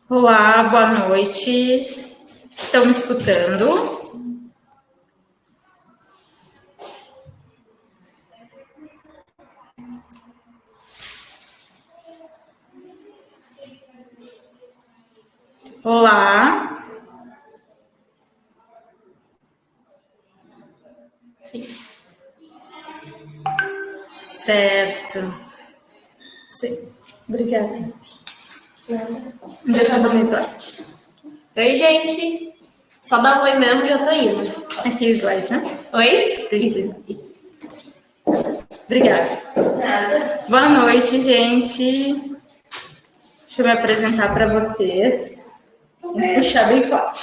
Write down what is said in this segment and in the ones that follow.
Olá, boa noite. Estão me escutando? Olá. Sim. Certo. Sim. Obrigada. Onde é que eu meu slide? Oi, gente. Só dá um oi mesmo, já tô indo. Aqui o slide, né? Oi? Isso. Obrigada. Nada. Boa noite, gente. Deixa eu me apresentar para vocês. Vou puxar bem forte.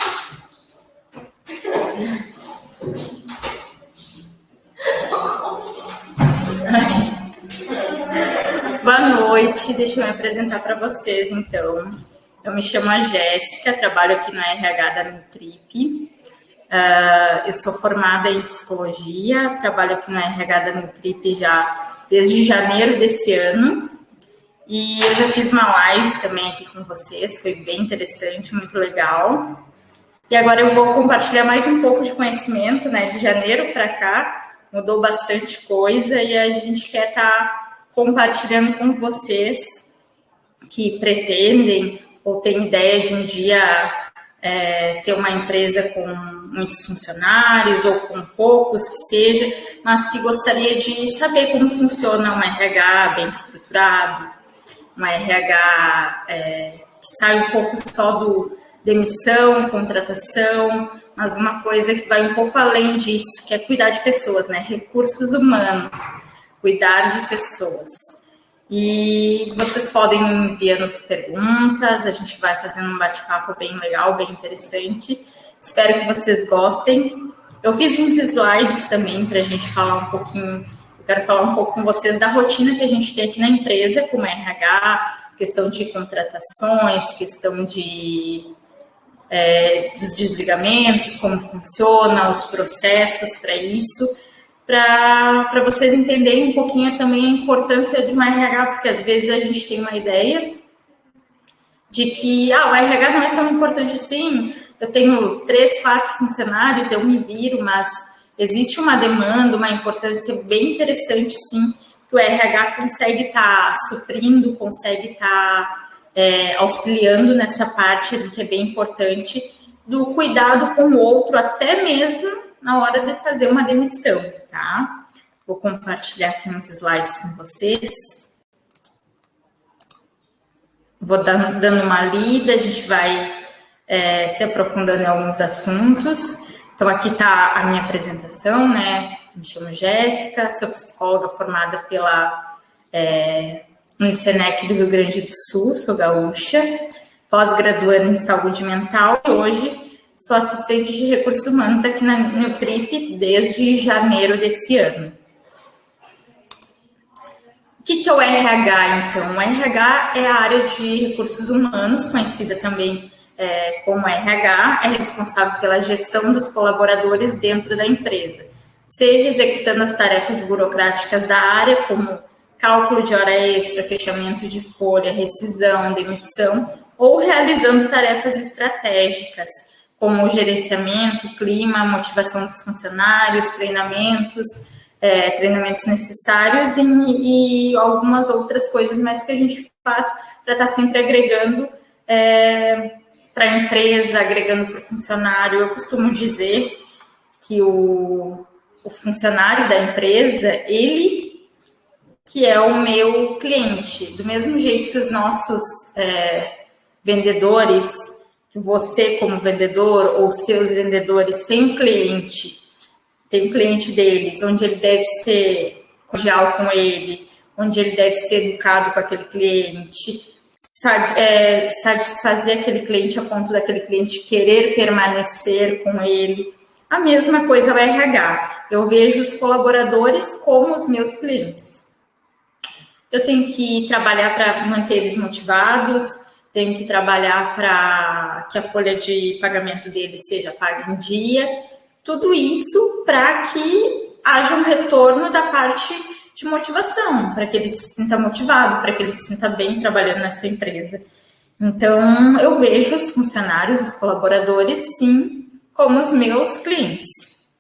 Boa noite, deixa eu me apresentar para vocês, então. Eu me chamo a Jéssica, trabalho aqui na RH da Nutrip. Eu sou formada em psicologia, trabalho aqui na RH da Nutrip já desde janeiro desse ano. E eu já fiz uma live também aqui com vocês, foi bem interessante, muito legal. E agora eu vou compartilhar mais um pouco de conhecimento, né? De janeiro para cá, mudou bastante coisa e a gente quer estar compartilhando com vocês que pretendem ou têm ideia de um dia ter uma empresa com muitos funcionários ou com poucos, que seja, mas que gostaria de saber como funciona um RH bem estruturado, um RH que sai um pouco só do demissão, contratação, mas uma coisa que vai um pouco além disso, que é cuidar de pessoas, né? Recursos humanos, cuidar de pessoas. E vocês podem ir enviando perguntas, a gente vai fazendo um bate-papo bem legal, bem interessante. Espero que vocês gostem. Eu fiz uns slides também para a gente falar um pouquinho, eu quero falar um pouco com vocês da rotina que a gente tem aqui na empresa, como RH, questão de contratações, questão dos desligamentos, como funciona, os processos para isso, para vocês entenderem um pouquinho também a importância de uma RH, porque às vezes a gente tem uma ideia de que o RH não é tão importante assim, eu tenho 3, 4 funcionários, eu me viro, mas existe uma demanda, uma importância bem interessante, sim, que o RH consegue estar suprindo, consegue estar auxiliando nessa parte ali, que é bem importante, do cuidado com o outro, até mesmo na hora de fazer uma demissão, tá? Vou compartilhar aqui uns slides com vocês. Vou dando uma lida, a gente vai se aprofundando em alguns assuntos. Então, aqui está a minha apresentação, né? Me chamo Jéssica, sou psicóloga formada pela Unicenec do Rio Grande do Sul, sou gaúcha, pós-graduanda em saúde mental e hoje sou assistente de recursos humanos aqui na Nutrip desde janeiro desse ano. O que é o RH, então? O RH é a área de recursos humanos, conhecida também como RH, é responsável pela gestão dos colaboradores dentro da empresa, seja executando as tarefas burocráticas da área, como cálculo de hora extra, fechamento de folha, rescisão, demissão, ou realizando tarefas estratégicas, como o gerenciamento, clima, motivação dos funcionários, treinamentos necessários e algumas outras coisas mais que a gente faz para estar sempre agregando para a empresa, agregando para o funcionário. Eu costumo dizer que o funcionário da empresa, ele que é o meu cliente, do mesmo jeito que os nossos vendedores, que você como vendedor ou seus vendedores tem um cliente deles, onde ele deve ser cordial com ele, onde ele deve ser educado com aquele cliente, satisfazer aquele cliente a ponto daquele cliente querer permanecer com ele. A mesma coisa é o RH. Eu vejo os colaboradores como os meus clientes. Eu tenho que trabalhar para manter eles motivados, tenho que trabalhar para que a folha de pagamento deles seja paga em dia. Tudo isso para que haja um retorno da parte de motivação, para que ele se sinta motivado, para que ele se sinta bem trabalhando nessa empresa. Então, eu vejo os funcionários, os colaboradores, sim, como os meus clientes.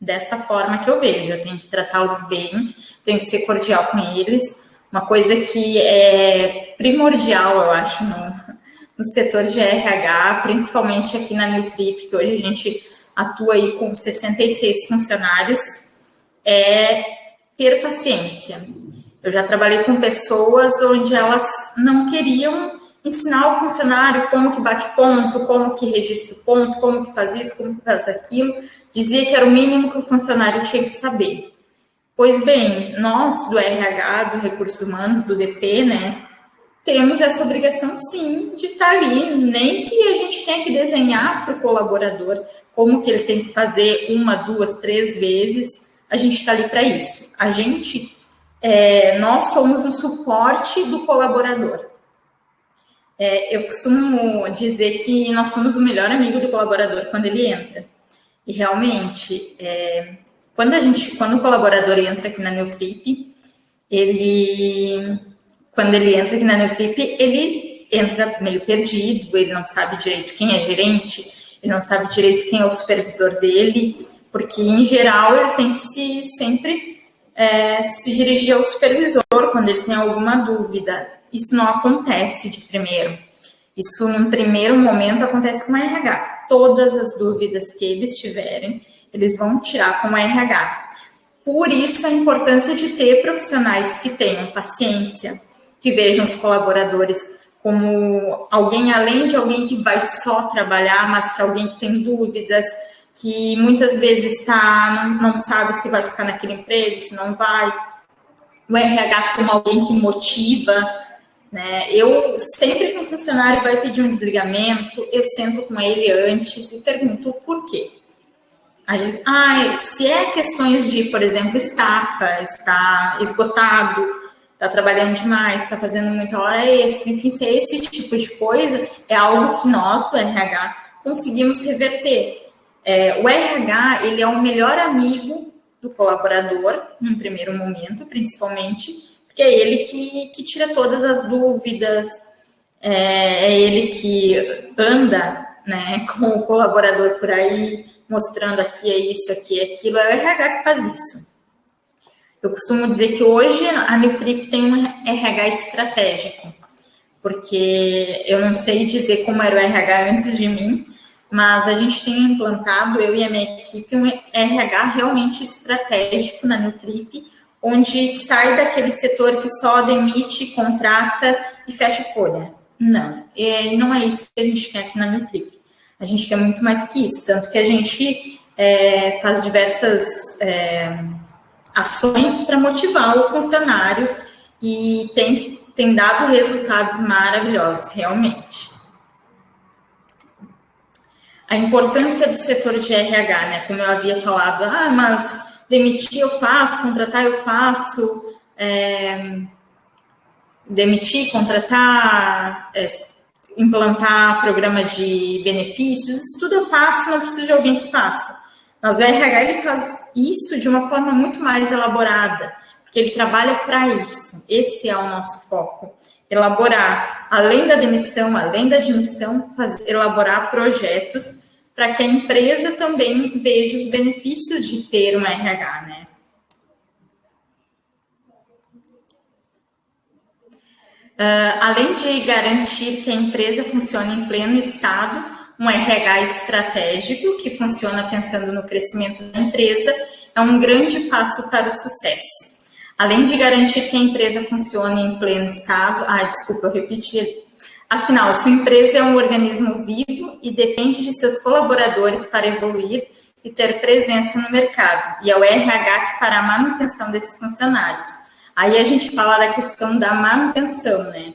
Dessa forma que eu vejo, eu tenho que tratá-los bem, tenho que ser cordial com eles. Uma coisa que é primordial, eu acho, no setor de RH, principalmente aqui na Newtrip, que hoje a gente atua aí com 66 funcionários, é ter paciência. Eu já trabalhei com pessoas onde elas não queriam ensinar o funcionário como que bate ponto, como que registra o ponto, como que faz isso, como que faz aquilo. Dizia que era o mínimo que o funcionário tinha que saber. Pois bem, nós do RH, do Recursos Humanos, do DP, né, temos essa obrigação, sim, de estar ali, nem que a gente tenha que desenhar para o colaborador como que ele tem que fazer 1, 2, 3 vezes, a gente está ali para isso. Nós somos o suporte do colaborador. Eu costumo dizer que nós somos o melhor amigo do colaborador quando ele entra. E realmente, quando o colaborador entra aqui na Newtrip, quando ele entra aqui na Newtrip, ele entra meio perdido, ele não sabe direito quem é gerente, ele não sabe direito quem é o supervisor dele, porque, em geral, ele tem que sempre se dirigir ao supervisor quando ele tem alguma dúvida. Isso não acontece de primeiro. Isso, num primeiro momento, acontece com o RH. Todas as dúvidas que eles tiverem, eles vão tirar com o RH. Por isso, a importância de ter profissionais que tenham paciência, que vejam os colaboradores como alguém, além de alguém que vai só trabalhar, mas que alguém que tem dúvidas, que muitas vezes não sabe se vai ficar naquele emprego, se não vai. O RH como alguém que motiva, né? Eu sempre que um funcionário vai pedir um desligamento, eu sento com ele antes e pergunto o porquê. Se é questões de, por exemplo, estafa, está esgotado, está trabalhando demais, está fazendo muita hora extra, enfim, se é esse tipo de coisa, é algo que nós, do RH, conseguimos reverter. O RH, ele é o melhor amigo do colaborador, num primeiro momento, principalmente, porque é ele que tira todas as dúvidas, é ele que anda, né, com o colaborador por aí, mostrando aqui é isso, aqui é aquilo, é o RH que faz isso. Eu costumo dizer que hoje a Newtrip tem um RH estratégico, porque eu não sei dizer como era o RH antes de mim, mas a gente tem implantado, eu e a minha equipe, um RH realmente estratégico na Newtrip, onde sai daquele setor que só demite, contrata e fecha folha. Não é isso que a gente quer aqui na Newtrip. A gente quer muito mais que isso, tanto que a gente faz diversas ações para motivar o funcionário e tem dado resultados maravilhosos, realmente. A importância do setor de RH, né? Como eu havia falado, mas demitir eu faço, contratar eu faço, demitir, contratar, implantar programa de benefícios, isso tudo eu faço, não preciso de alguém que faça. Mas o RH, ele faz isso de uma forma muito mais elaborada, porque ele trabalha para isso. Esse é o nosso foco. Elaborar, além da demissão, além da admissão, elaborar projetos para que a empresa também veja os benefícios de ter um RH, né? Além de garantir que a empresa funcione em pleno estado, um RH estratégico, que funciona pensando no crescimento da empresa, é um grande passo para o sucesso. Além de garantir que a empresa funcione em pleno estado... eu repeti. Afinal, sua empresa é um organismo vivo e depende de seus colaboradores para evoluir e ter presença no mercado. E é o RH que fará a manutenção desses funcionários. Aí a gente fala da questão da manutenção, né?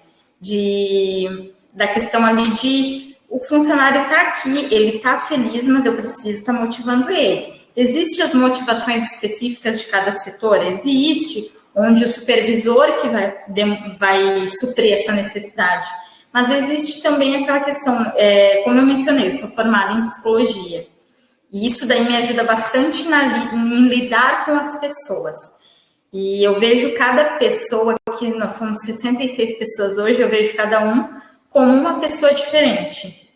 Da questão ali de o funcionário está aqui, ele está feliz, mas eu preciso estar motivando ele. Existem as motivações específicas de cada setor? Existe, onde o supervisor que vai suprir essa necessidade. Mas existe também aquela questão, como eu mencionei, eu sou formada em psicologia. E isso daí me ajuda bastante em lidar com as pessoas. E eu vejo cada pessoa, que nós somos 66 pessoas hoje, eu vejo cada um como uma pessoa diferente.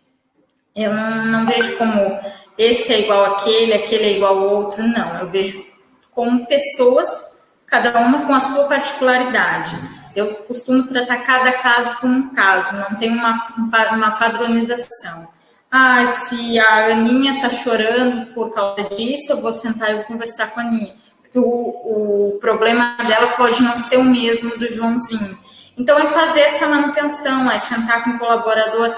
Eu não vejo como esse é igual àquele, aquele é igual ao outro, não. Eu vejo como pessoas, cada uma com a sua particularidade. Eu costumo tratar cada caso como um caso, não tem uma padronização. Se a Aninha está chorando por causa disso, eu vou sentar e vou conversar com a Aninha. Porque o problema dela pode não ser o mesmo do Joãozinho. Então, é fazer essa manutenção, é sentar com o colaborador,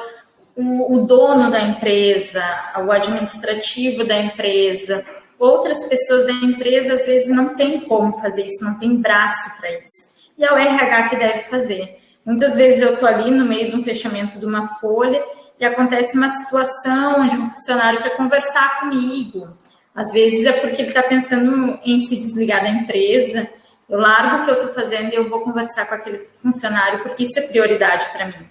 o dono da empresa, o administrativo da empresa, outras pessoas da empresa, às vezes, não tem como fazer isso, não tem braço para isso. E é o RH que deve fazer. Muitas vezes eu estou ali no meio de um fechamento de uma folha e acontece uma situação onde um funcionário quer conversar comigo. Às vezes é porque ele está pensando em se desligar da empresa. Eu largo o que eu estou fazendo e eu vou conversar com aquele funcionário, porque isso é prioridade para mim.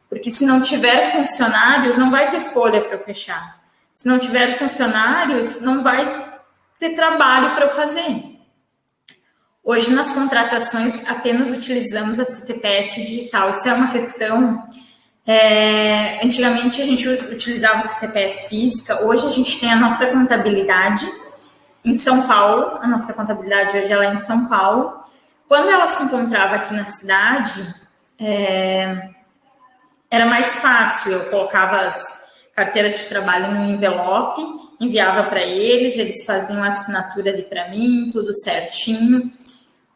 Porque se não tiver funcionários, não vai ter folha para eu fechar. Se não tiver funcionários, não vai ter trabalho para eu fazer. Hoje, nas contratações, apenas utilizamos a CTPS digital. Isso é uma questão... Antigamente, a gente utilizava a CTPS física. Hoje, a gente tem a nossa contabilidade em São Paulo. A nossa contabilidade hoje ela é em São Paulo. Quando ela se encontrava aqui na cidade, era mais fácil. Eu colocava as carteiras de trabalho no envelope, enviava para eles, eles faziam a assinatura ali para mim, tudo certinho.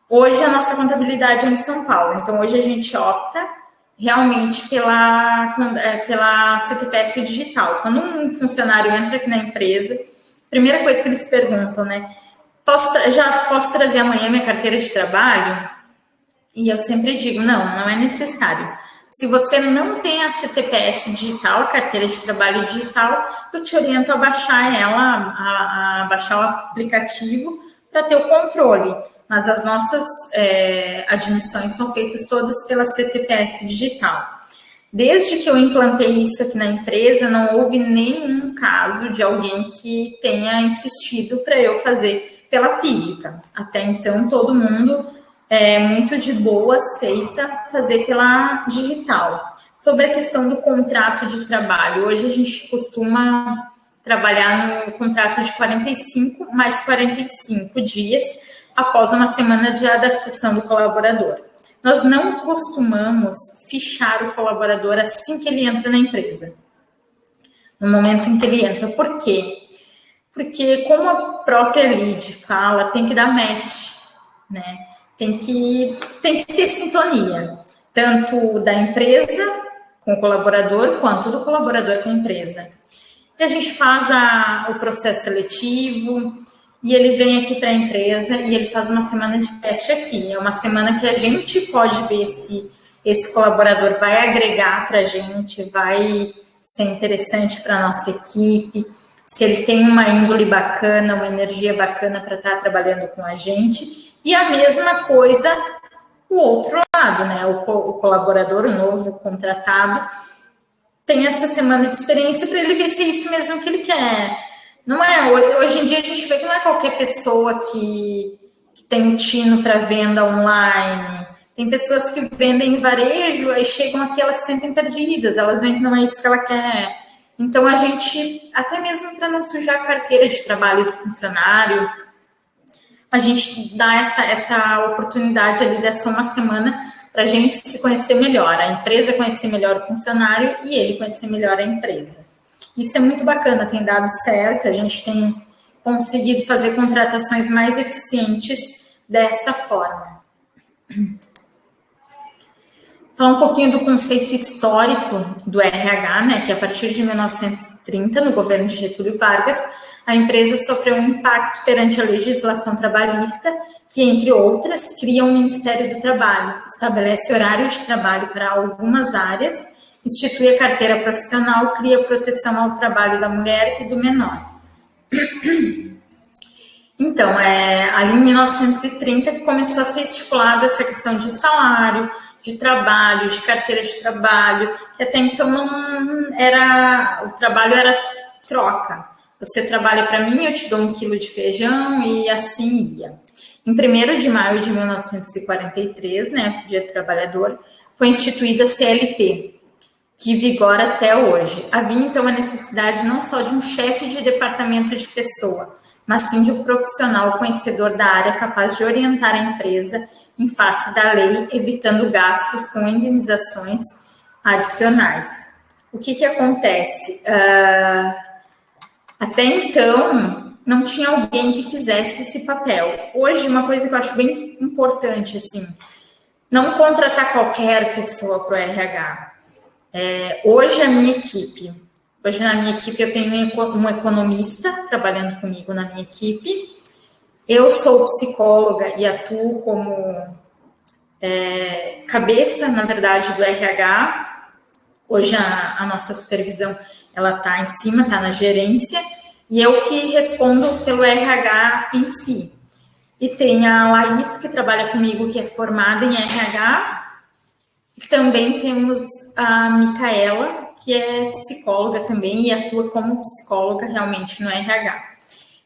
Hoje, a nossa contabilidade é em São Paulo. Então, hoje a gente opta realmente pela CTPS digital. Quando um funcionário entra aqui na empresa, a primeira coisa que eles perguntam, né? Posso trazer amanhã minha carteira de trabalho? E eu sempre digo, não é necessário. Se você não tem a CTPS digital, a carteira de trabalho digital, eu te oriento a baixar ela, a baixar o aplicativo para ter o controle. Mas as nossas admissões são feitas todas pela CTPS digital. Desde que eu implantei isso aqui na empresa, não houve nenhum caso de alguém que tenha insistido para eu fazer pela física. Até então, todo mundo muito de boa aceita fazer pela digital. Sobre a questão do contrato de trabalho, hoje a gente costuma trabalhar no contrato de 45 mais 45 dias após uma semana de adaptação do colaborador. Nós não costumamos fichar o colaborador assim que ele entra na empresa. No momento em que ele entra. Por quê? Porque, como a própria lead fala, tem que dar match, né? Tem que ter sintonia, tanto da empresa com o colaborador, quanto do colaborador com a empresa. E a gente faz o processo seletivo, e ele vem aqui para a empresa e ele faz uma semana de teste aqui. É uma semana que a gente pode ver se esse colaborador vai agregar para a gente, vai ser interessante para a nossa equipe, se ele tem uma índole bacana, uma energia bacana para estar trabalhando com a gente. E a mesma coisa o outro lado, né? O colaborador, o novo contratado, tem essa semana de experiência para ele ver se é isso mesmo que ele quer. Não é, hoje em dia a gente vê que não é qualquer pessoa que tem um tino para venda online. Tem pessoas que vendem em varejo, aí chegam aqui, elas se sentem perdidas, elas veem que não é isso que ela quer. Então, a gente, até mesmo para não sujar a carteira de trabalho do funcionário, a gente dá essa oportunidade ali dessa uma semana para a gente se conhecer melhor, a empresa conhecer melhor o funcionário e ele conhecer melhor a empresa. Isso é muito bacana, tem dado certo, a gente tem conseguido fazer contratações mais eficientes dessa forma. Falar um pouquinho do conceito histórico do RH, né, que a partir de 1930, no governo de Getúlio Vargas, a empresa sofreu um impacto perante a legislação trabalhista, que, entre outras, cria um Ministério do Trabalho, estabelece horário de trabalho para algumas áreas, institui a carteira profissional, cria proteção ao trabalho da mulher e do menor. Então, ali em 1930 começou a ser estipulada essa questão de salário, de trabalho, de carteira de trabalho, que até então não era, o trabalho era troca. Você trabalha para mim, eu te dou 1 quilo de feijão e assim ia. Em 1º de maio de 1943, né, Dia do Trabalhador, foi instituída a CLT, que vigora até hoje. Havia, então, a necessidade não só de um chefe de departamento de pessoa, mas sim de um profissional conhecedor da área capaz de orientar a empresa em face da lei, evitando gastos com indenizações adicionais. O que acontece? Até então, não tinha alguém que fizesse esse papel. Hoje, uma coisa que eu acho bem importante, assim, não contratar qualquer pessoa para o RH. Hoje, na minha equipe eu tenho um economista trabalhando comigo na minha equipe. Eu sou psicóloga e atuo como cabeça, na verdade, do RH. Hoje, a nossa supervisão ela está em cima, está na gerência, e eu que respondo pelo RH em si. E tem a Laís, que trabalha comigo, que é formada em RH. E também temos a Micaela, que é psicóloga também e atua como psicóloga realmente no RH.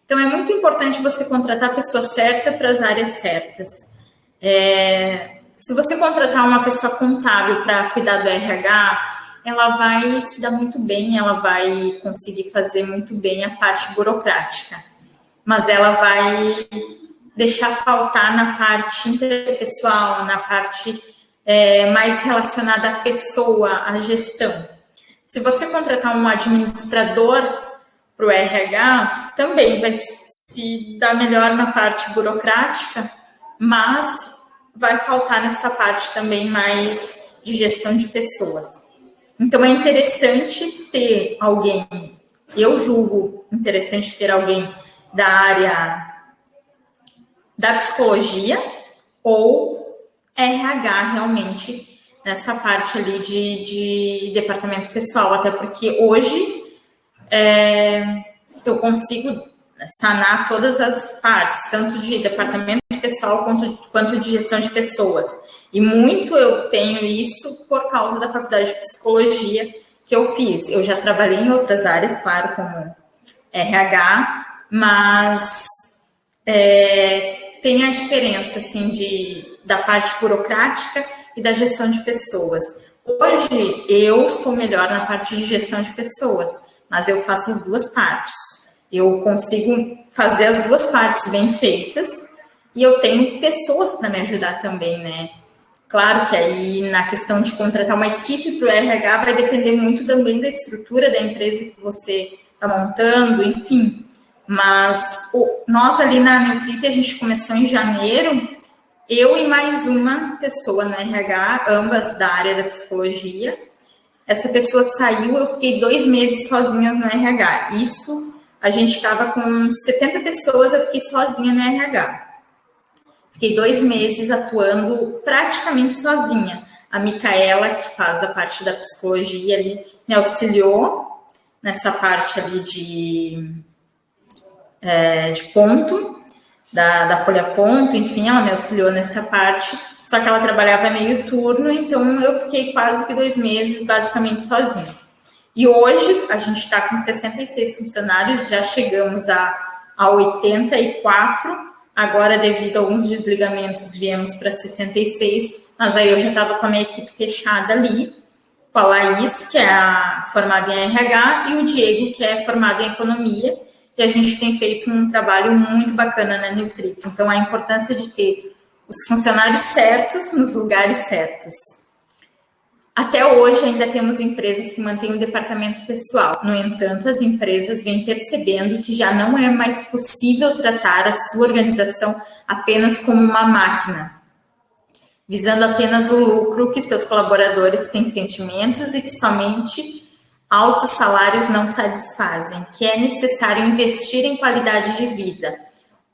Então, é muito importante você contratar a pessoa certa para as áreas certas. Se você contratar uma pessoa contábil para cuidar do RH, ela vai se dar muito bem, ela vai conseguir fazer muito bem a parte burocrática, mas ela vai deixar faltar na parte interpessoal, na parte mais relacionada à pessoa, à gestão. Se você contratar um administrador para o RH, também vai se dar melhor na parte burocrática, mas vai faltar nessa parte também mais de gestão de pessoas. Então, é interessante ter alguém, eu julgo interessante ter alguém da área da psicologia ou RH realmente nessa parte ali de departamento pessoal, até porque hoje eu consigo sanar todas as partes, tanto de departamento pessoal quanto de gestão de pessoas. E muito eu tenho isso por causa da faculdade de psicologia que eu fiz. Eu já trabalhei em outras áreas, claro, como RH, mas tem a diferença, assim, da parte burocrática e da gestão de pessoas. Hoje, eu sou melhor na parte de gestão de pessoas, mas eu faço as duas partes. Eu consigo fazer as duas partes bem feitas e eu tenho pessoas para me ajudar também, né? Claro que aí, na questão de contratar uma equipe para o RH, vai depender muito também da estrutura da empresa que você está montando, enfim. Mas nós ali na Nutrip, a gente começou em janeiro, eu e mais uma pessoa no RH, ambas da área da psicologia. Essa pessoa saiu, eu fiquei 2 meses sozinha no RH. Isso, a gente estava com 70 pessoas, eu fiquei sozinha no RH. Fiquei 2 meses atuando praticamente sozinha. A Micaela, que faz a parte da psicologia ali, me auxiliou nessa parte ali de ponto, da folha ponto, enfim, ela me auxiliou nessa parte, só que ela trabalhava meio turno, então eu fiquei quase que 2 meses basicamente sozinha. E hoje a gente está com 66 funcionários, já chegamos a 84. Agora, devido a alguns desligamentos, viemos para 66, mas aí eu já estava com a minha equipe fechada ali, com a Laís, que é formada em RH, e o Diego, que é formado em Economia, e a gente tem feito um trabalho muito bacana na Nutrip. Então, a importância de ter os funcionários certos nos lugares certos. Até hoje, ainda temos empresas que mantêm o departamento pessoal. No entanto, as empresas vêm percebendo que já não é mais possível tratar a sua organização apenas como uma máquina, visando apenas o lucro, que seus colaboradores têm sentimentos e que somente altos salários não satisfazem, que é necessário investir em qualidade de vida.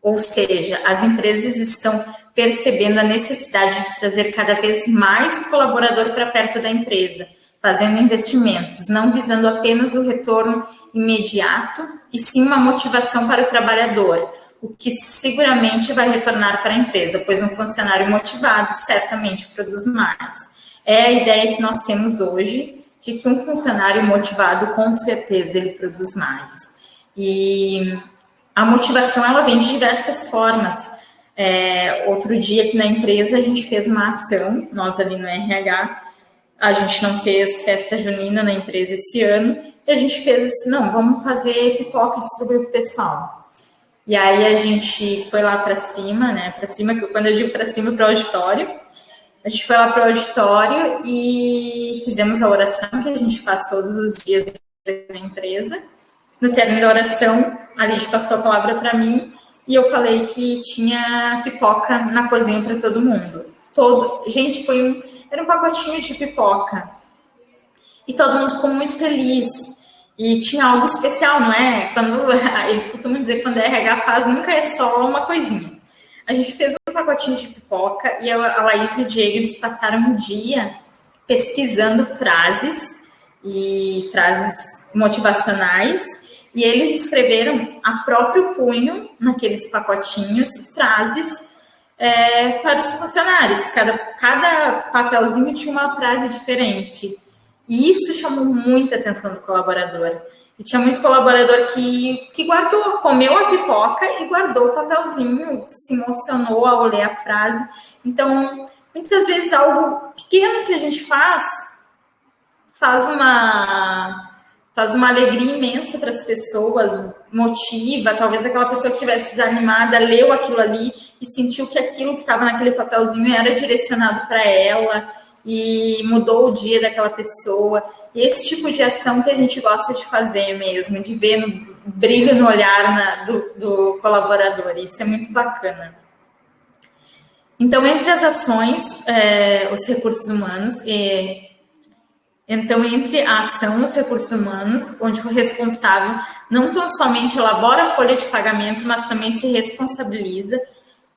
Ou seja, as empresas estão percebendo a necessidade de trazer cada vez mais o colaborador para perto da empresa, fazendo investimentos, não visando apenas o retorno imediato, e sim uma motivação para o trabalhador, o que seguramente vai retornar para a empresa, pois um funcionário motivado certamente produz mais. É a ideia que nós temos hoje, de que um funcionário motivado, com certeza, ele produz mais. E a motivação, ela vem de diversas formas. Outro dia aqui na empresa, a gente fez uma ação, nós ali no RH, a gente não fez festa junina na empresa esse ano, e a gente fez assim, não, vamos fazer pipoca e distribuir para o pessoal. E aí a gente foi lá para cima, né? Para cima, que quando eu digo para cima, para o auditório. A gente foi lá para o auditório e fizemos a oração que a gente faz todos os dias na empresa. No término da oração, a Lidy passou a palavra para mim e eu falei que tinha pipoca na cozinha para todo mundo. Gente, era um pacotinho de pipoca. E todo mundo ficou muito feliz. E tinha algo especial, não é? Quando eles costumam dizer que quando a RH faz, nunca é só uma coisinha. A gente fez um pacotinho de pipoca e a Laís e o Diego, eles passaram um dia pesquisando frases motivacionais, e eles escreveram a próprio punho, naqueles pacotinhos, frases para os funcionários. Cada papelzinho tinha uma frase diferente. E isso chamou muita atenção do colaborador. E tinha muito colaborador que guardou, comeu a pipoca e guardou o papelzinho, se emocionou ao ler a frase. Então, muitas vezes algo pequeno que a gente faz uma alegria imensa para as pessoas, motiva. Talvez aquela pessoa que estivesse desanimada leu aquilo ali e sentiu que aquilo que estava naquele papelzinho era direcionado para ela e mudou o dia daquela pessoa. E esse tipo de ação que a gente gosta de fazer mesmo, de ver brilho no olhar do colaborador. Isso é muito bacana. Então, entre as ações, os recursos humanos, entre a ação e os recursos humanos, onde o responsável não tão somente elabora a folha de pagamento, mas também se responsabiliza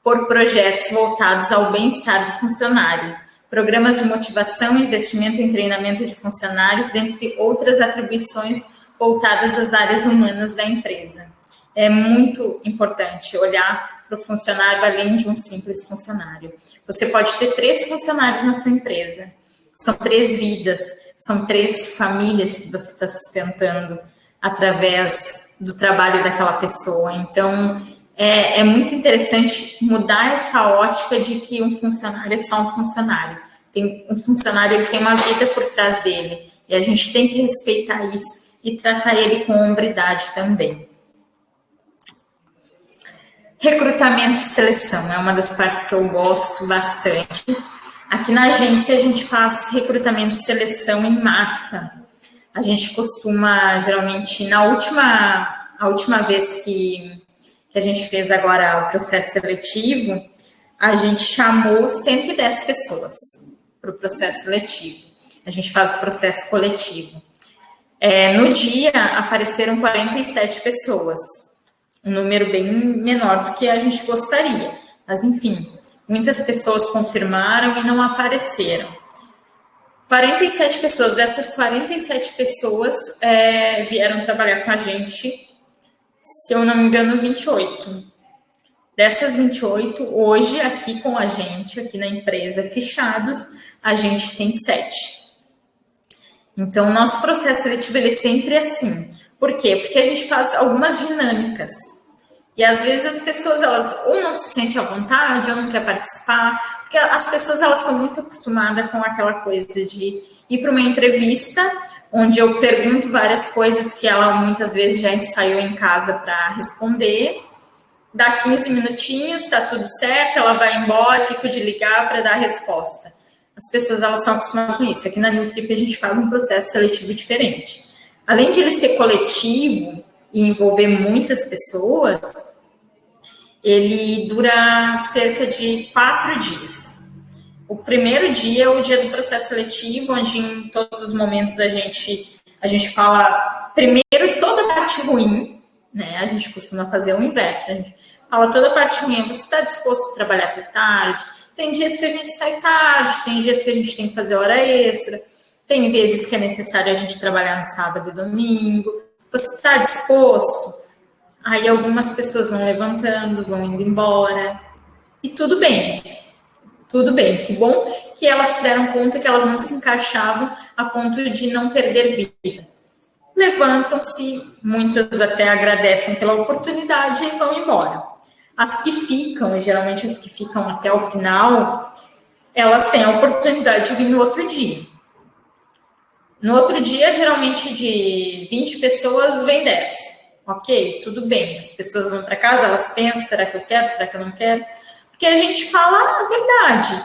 por projetos voltados ao bem-estar do funcionário, programas de motivação, investimento em treinamento de funcionários, dentre outras atribuições voltadas às áreas humanas da empresa. É muito importante olhar para o funcionário além de um simples funcionário. Você pode ter 3 funcionários na sua empresa. São 3 vidas, são 3 famílias que você está sustentando através do trabalho daquela pessoa. Então, é muito interessante mudar essa ótica de que um funcionário é só um funcionário. Um funcionário, ele tem uma vida por trás dele. E a gente tem que respeitar isso e tratar ele com hombridade também. Recrutamento e seleção é uma das partes que eu gosto bastante. Aqui na agência, a gente faz recrutamento e seleção em massa. A gente costuma, geralmente, a última vez que a gente fez agora o processo seletivo, a gente chamou 110 pessoas para o processo seletivo. A gente faz o processo coletivo. No dia, apareceram 47 pessoas, um número bem menor do que a gente gostaria. Mas, enfim, muitas pessoas confirmaram e não apareceram. 47 pessoas, dessas 47 pessoas vieram trabalhar com a gente, se eu não me engano, 28. Dessas 28, hoje, aqui com a gente, aqui na empresa, fechados, a gente tem 7. Então, o nosso processo seletivo, ele é sempre assim. Por quê? Porque a gente faz algumas dinâmicas. E, às vezes, as pessoas, elas ou não se sentem à vontade, ou não querem participar, porque as pessoas, elas estão muito acostumadas com aquela coisa de ir para uma entrevista, onde eu pergunto várias coisas que ela, muitas vezes, já ensaiou em casa para responder. Dá 15 minutinhos, está tudo certo, ela vai embora, fico de ligar para dar a resposta. As pessoas, elas estão acostumadas com isso. Aqui na Newtrip, a gente faz um processo seletivo diferente. Além de ele ser coletivo e envolver muitas pessoas, ele dura cerca de 4 dias. O primeiro dia é o dia do processo seletivo, onde em todos os momentos a gente fala primeiro toda a parte ruim, né? A gente costuma fazer o inverso. A gente fala toda a parte ruim. Você está disposto a trabalhar até tarde? Tem dias que a gente sai tarde, tem dias que a gente tem que fazer hora extra, tem vezes que é necessário a gente trabalhar no sábado e domingo. Você está disposto? Aí algumas pessoas vão levantando, vão indo embora. E tudo bem. Tudo bem. Que bom que elas se deram conta que elas não se encaixavam a ponto de não perder vida. Levantam-se, muitas até agradecem pela oportunidade e vão embora. As que ficam, e geralmente as que ficam até o final, elas têm a oportunidade de vir no outro dia. No outro dia, geralmente de 20 pessoas, vem 10. Ok, tudo bem. As pessoas vão para casa, elas pensam, será que eu quero, será que eu não quero? Porque a gente fala a verdade.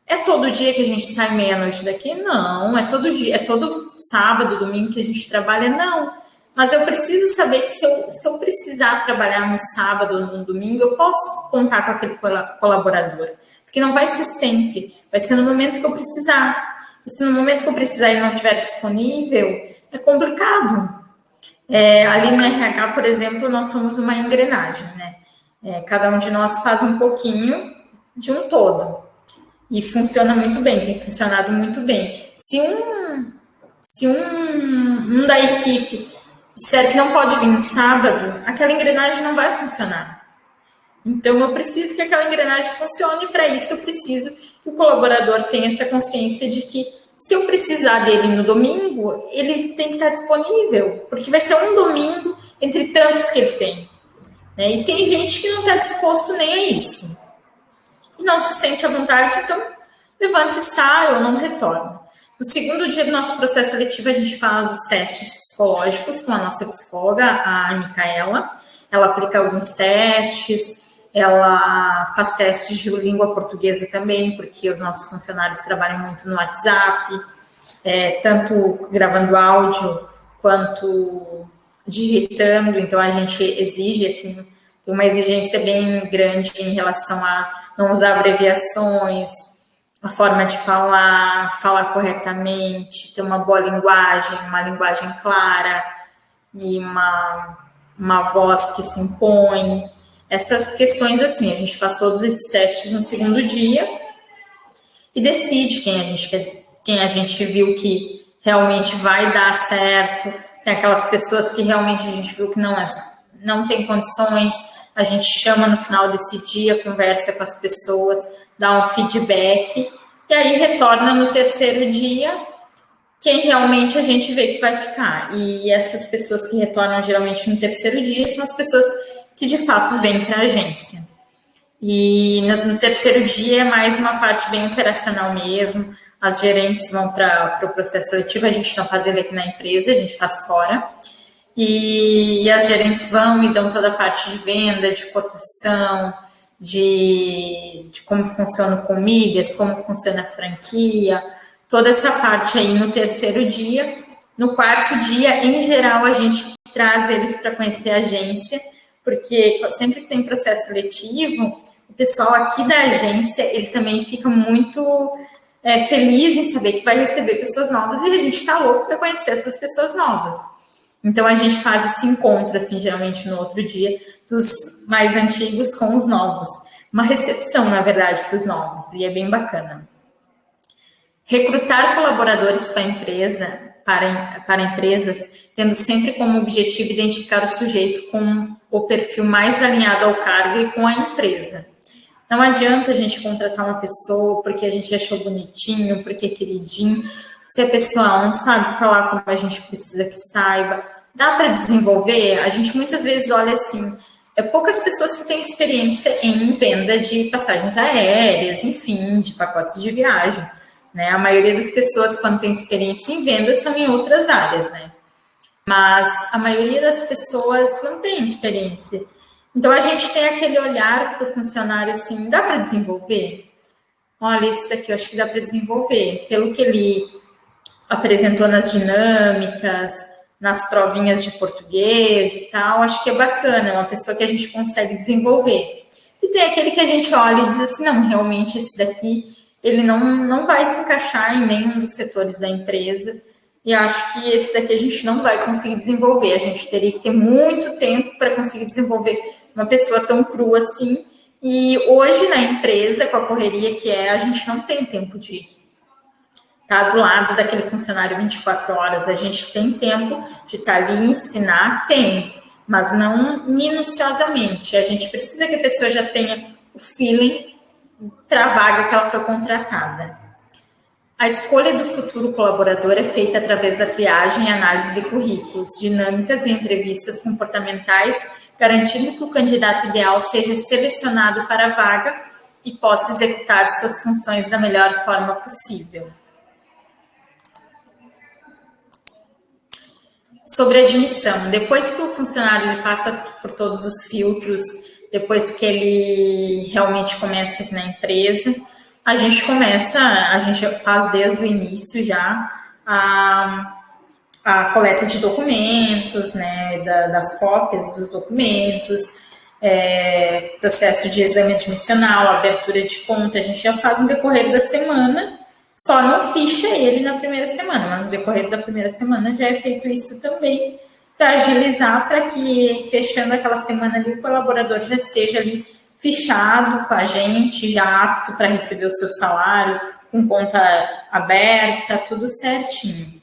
É todo dia que a gente sai meia-noite daqui? Não. É todo dia, é todo sábado, domingo que a gente trabalha? Não. Mas eu preciso saber que se eu precisar trabalhar no sábado ou no domingo, eu posso contar com aquele colaborador. Porque não vai ser sempre, vai ser no momento que eu precisar. E se no momento que eu precisar e não estiver disponível, é complicado. Ali no RH, por exemplo, nós somos uma engrenagem, né? Cada um de nós faz um pouquinho de um todo. E funciona muito bem, tem funcionado muito bem. Se um da equipe disser que não pode vir no sábado, aquela engrenagem não vai funcionar. Então, eu preciso que aquela engrenagem funcione, e para isso eu preciso que o colaborador tenha essa consciência de que se eu precisar dele no domingo, ele tem que estar disponível, porque vai ser um domingo entre tantos que ele tem. Né? E tem gente que não está disposto nem a isso. E não se sente à vontade, então levanta e sai ou não retorna. No segundo dia do nosso processo seletivo, a gente faz os testes psicológicos com a nossa psicóloga, a Micaela. Ela aplica alguns testes, ela faz testes de língua portuguesa também, porque os nossos funcionários trabalham muito no WhatsApp, tanto gravando áudio quanto digitando, então a gente exige, assim, uma exigência bem grande em relação a não usar abreviações, a forma de falar corretamente, ter uma boa linguagem, uma linguagem clara e uma voz que se impõe. Essas questões, assim, a gente faz todos esses testes no segundo dia e decide quem a gente viu que realmente vai dar certo. Tem aquelas pessoas que realmente a gente viu que não tem condições, a gente chama no final desse dia, conversa com as pessoas, dá um feedback, e aí retorna no terceiro dia quem realmente a gente vê que vai ficar. E essas pessoas que retornam geralmente no terceiro dia são as pessoas que de fato vêm para a agência. E no terceiro dia é mais uma parte bem operacional mesmo, as gerentes vão para o processo seletivo, a gente não faz ele aqui na empresa, a gente faz fora. E as gerentes vão e dão toda a parte de venda, de cotação, de como funciona com milhas, como funciona a franquia, toda essa parte aí no terceiro dia. No quarto dia, em geral, a gente traz eles para conhecer a agência, porque sempre que tem processo seletivo, o pessoal aqui da agência, ele também fica muito feliz em saber que vai receber pessoas novas e a gente está louco para conhecer essas pessoas novas. Então, a gente faz esse encontro, assim, geralmente no outro dia, dos mais antigos com os novos. Uma recepção, na verdade, para os novos, e é bem bacana. Recrutar colaboradores para empresas, tendo sempre como objetivo identificar o sujeito com o perfil mais alinhado ao cargo e com a empresa. Não adianta a gente contratar uma pessoa porque a gente achou bonitinho, porque é queridinho, se a pessoa não sabe falar como a gente precisa que saiba. Dá para desenvolver? A gente muitas vezes olha assim, poucas pessoas que têm experiência em venda de passagens aéreas, enfim, de pacotes de viagem, né? A maioria das pessoas, quando tem experiência em venda, são em outras áreas, né? Mas a maioria das pessoas não tem experiência. Então, a gente tem aquele olhar para o funcionário assim, dá para desenvolver? Olha, esse daqui eu acho que dá para desenvolver. Pelo que ele apresentou nas dinâmicas, nas provinhas de português e tal, acho que é bacana, é uma pessoa que a gente consegue desenvolver. E tem aquele que a gente olha e diz assim, não, realmente esse daqui, ele não vai se encaixar em nenhum dos setores da empresa, e acho que esse daqui a gente não vai conseguir desenvolver, a gente teria que ter muito tempo para conseguir desenvolver uma pessoa tão crua assim, e hoje na empresa, com a correria que a gente não tem tempo de estar do lado daquele funcionário 24 horas, a gente tem tempo de estar ali e ensinar, tem, mas não minuciosamente, a gente precisa que a pessoa já tenha o feeling para a vaga que ela foi contratada. A escolha do futuro colaborador é feita através da triagem e análise de currículos, dinâmicas e entrevistas comportamentais, garantindo que o candidato ideal seja selecionado para a vaga e possa executar suas funções da melhor forma possível. Sobre admissão, depois que o funcionário ele passa por todos os filtros, depois que ele realmente começa aqui na empresa, a gente faz desde o início já a coleta de documentos, né, das cópias dos documentos, processo de exame admissional, abertura de conta, a gente já faz no decorrer da semana, só não ficha ele na primeira semana, mas no decorrer da primeira semana já é feito isso também, para agilizar, para que fechando aquela semana ali, o colaborador já esteja ali fichado com a gente, já apto para receber o seu salário, com conta aberta, tudo certinho.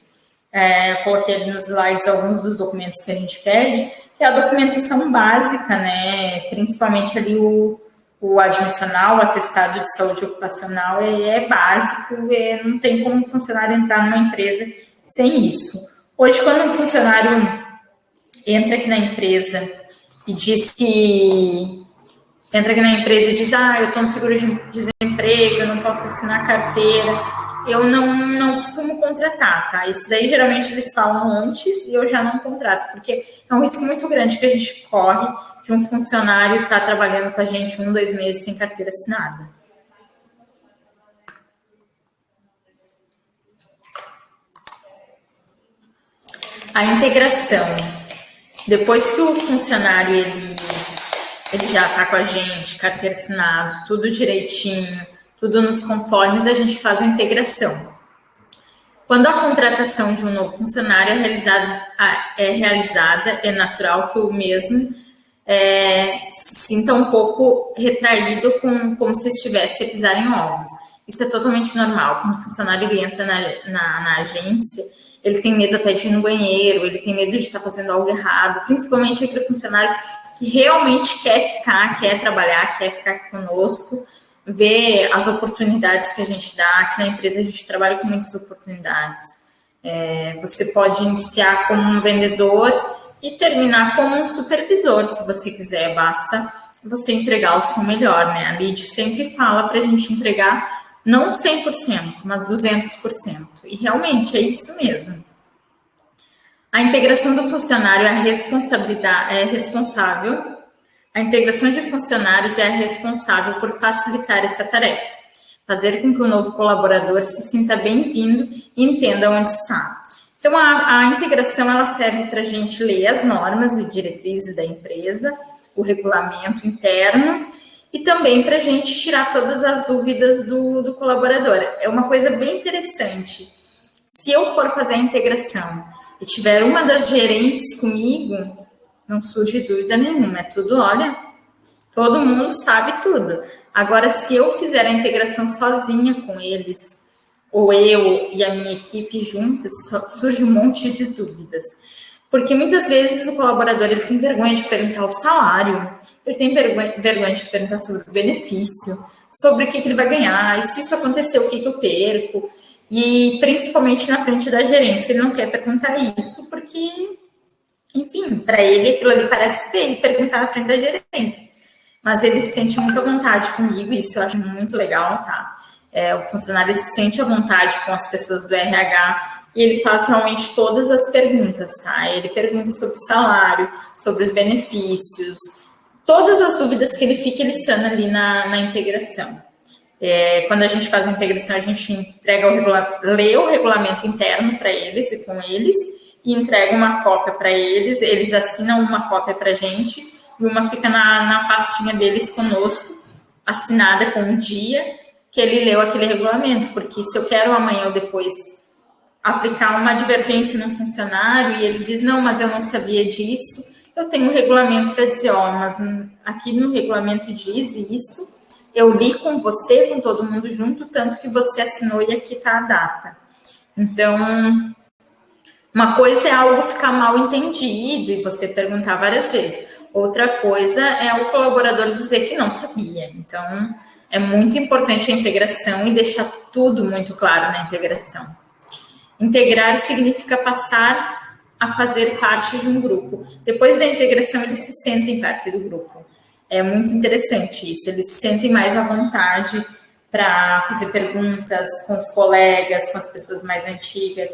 Coloquei ali nos slides alguns dos documentos que a gente pede, que é a documentação básica, né? Principalmente ali o admissional, o atestado de saúde ocupacional é básico, não tem como um funcionário entrar numa empresa sem isso. Hoje, quando um funcionário entra aqui na empresa e diz eu estou no seguro de desemprego, eu não posso assinar carteira, eu não costumo contratar, tá? Isso daí, geralmente, eles falam antes e eu já não contrato, porque é um risco muito grande que a gente corre de um funcionário estar trabalhando com a gente 1, 2 meses sem carteira assinada. A integração. Depois que o funcionário ele já está com a gente, carteira assinada, tudo direitinho, tudo nos conformes, a gente faz a integração. Quando a contratação de um novo funcionário é realizada, é natural que o mesmo se sinta um pouco retraído, como se estivesse a pisar em ovos. Isso é totalmente normal. Quando o funcionário ele entra na agência, ele tem medo até de ir no banheiro, ele tem medo de estar fazendo algo errado, principalmente aquele funcionário que realmente quer ficar, quer trabalhar, quer ficar conosco, ver as oportunidades que a gente dá. Aqui na empresa a gente trabalha com muitas oportunidades. Você pode iniciar como um vendedor e terminar como um supervisor, se você quiser. Basta você entregar o seu melhor, né? A Lid sempre fala para a gente entregar não 100%, mas 200%. E realmente é isso mesmo. A integração do funcionário responsável. A integração de funcionários é a responsável por facilitar essa tarefa, fazer com que o novo colaborador se sinta bem-vindo e entenda onde está. Então, a integração ela serve para a gente ler as normas e diretrizes da empresa, o regulamento interno, e também para a gente tirar todas as dúvidas do colaborador. É uma coisa bem interessante. Se eu for fazer a integração e tiver uma das gerentes comigo, não surge dúvida nenhuma, é tudo, olha, todo mundo sabe tudo. Agora, se eu fizer a integração sozinha com eles, ou eu e a minha equipe juntas, surge um monte de dúvidas. Porque muitas vezes o colaborador ele tem vergonha de perguntar o salário, ele tem vergonha de perguntar sobre o benefício, sobre o que ele vai ganhar, e se isso acontecer, o que eu perco. E principalmente na frente da gerência, ele não quer perguntar isso, porque, enfim, para ele aquilo ali parece feio, perguntar na frente da gerência. Mas ele se sente muito à vontade comigo, e isso eu acho muito legal, tá? O funcionário se sente à vontade com as pessoas do RH, e ele faz realmente todas as perguntas, tá? Ele pergunta sobre salário, sobre os benefícios, todas as dúvidas que ele fica, ele sana ali na integração. Quando a gente faz a integração, a gente lê o regulamento interno para eles e com eles, e entrega uma cópia para eles, eles assinam uma cópia para a gente, e uma fica na pastinha deles conosco, assinada com o dia que ele leu aquele regulamento, porque se eu quero amanhã ou depois aplicar uma advertência num funcionário e ele diz, não, mas eu não sabia disso, eu tenho um regulamento para dizer, mas aqui no regulamento diz isso, eu li com você, com todo mundo junto, tanto que você assinou e aqui está a data. Então, uma coisa é algo ficar mal entendido e você perguntar várias vezes. Outra coisa é o colaborador dizer que não sabia. Então, é muito importante a integração e deixar tudo muito claro na integração. Integrar significa passar a fazer parte de um grupo. Depois da integração, eles se sentem parte do grupo. É muito interessante isso. Eles se sentem mais à vontade para fazer perguntas com os colegas, com as pessoas mais antigas.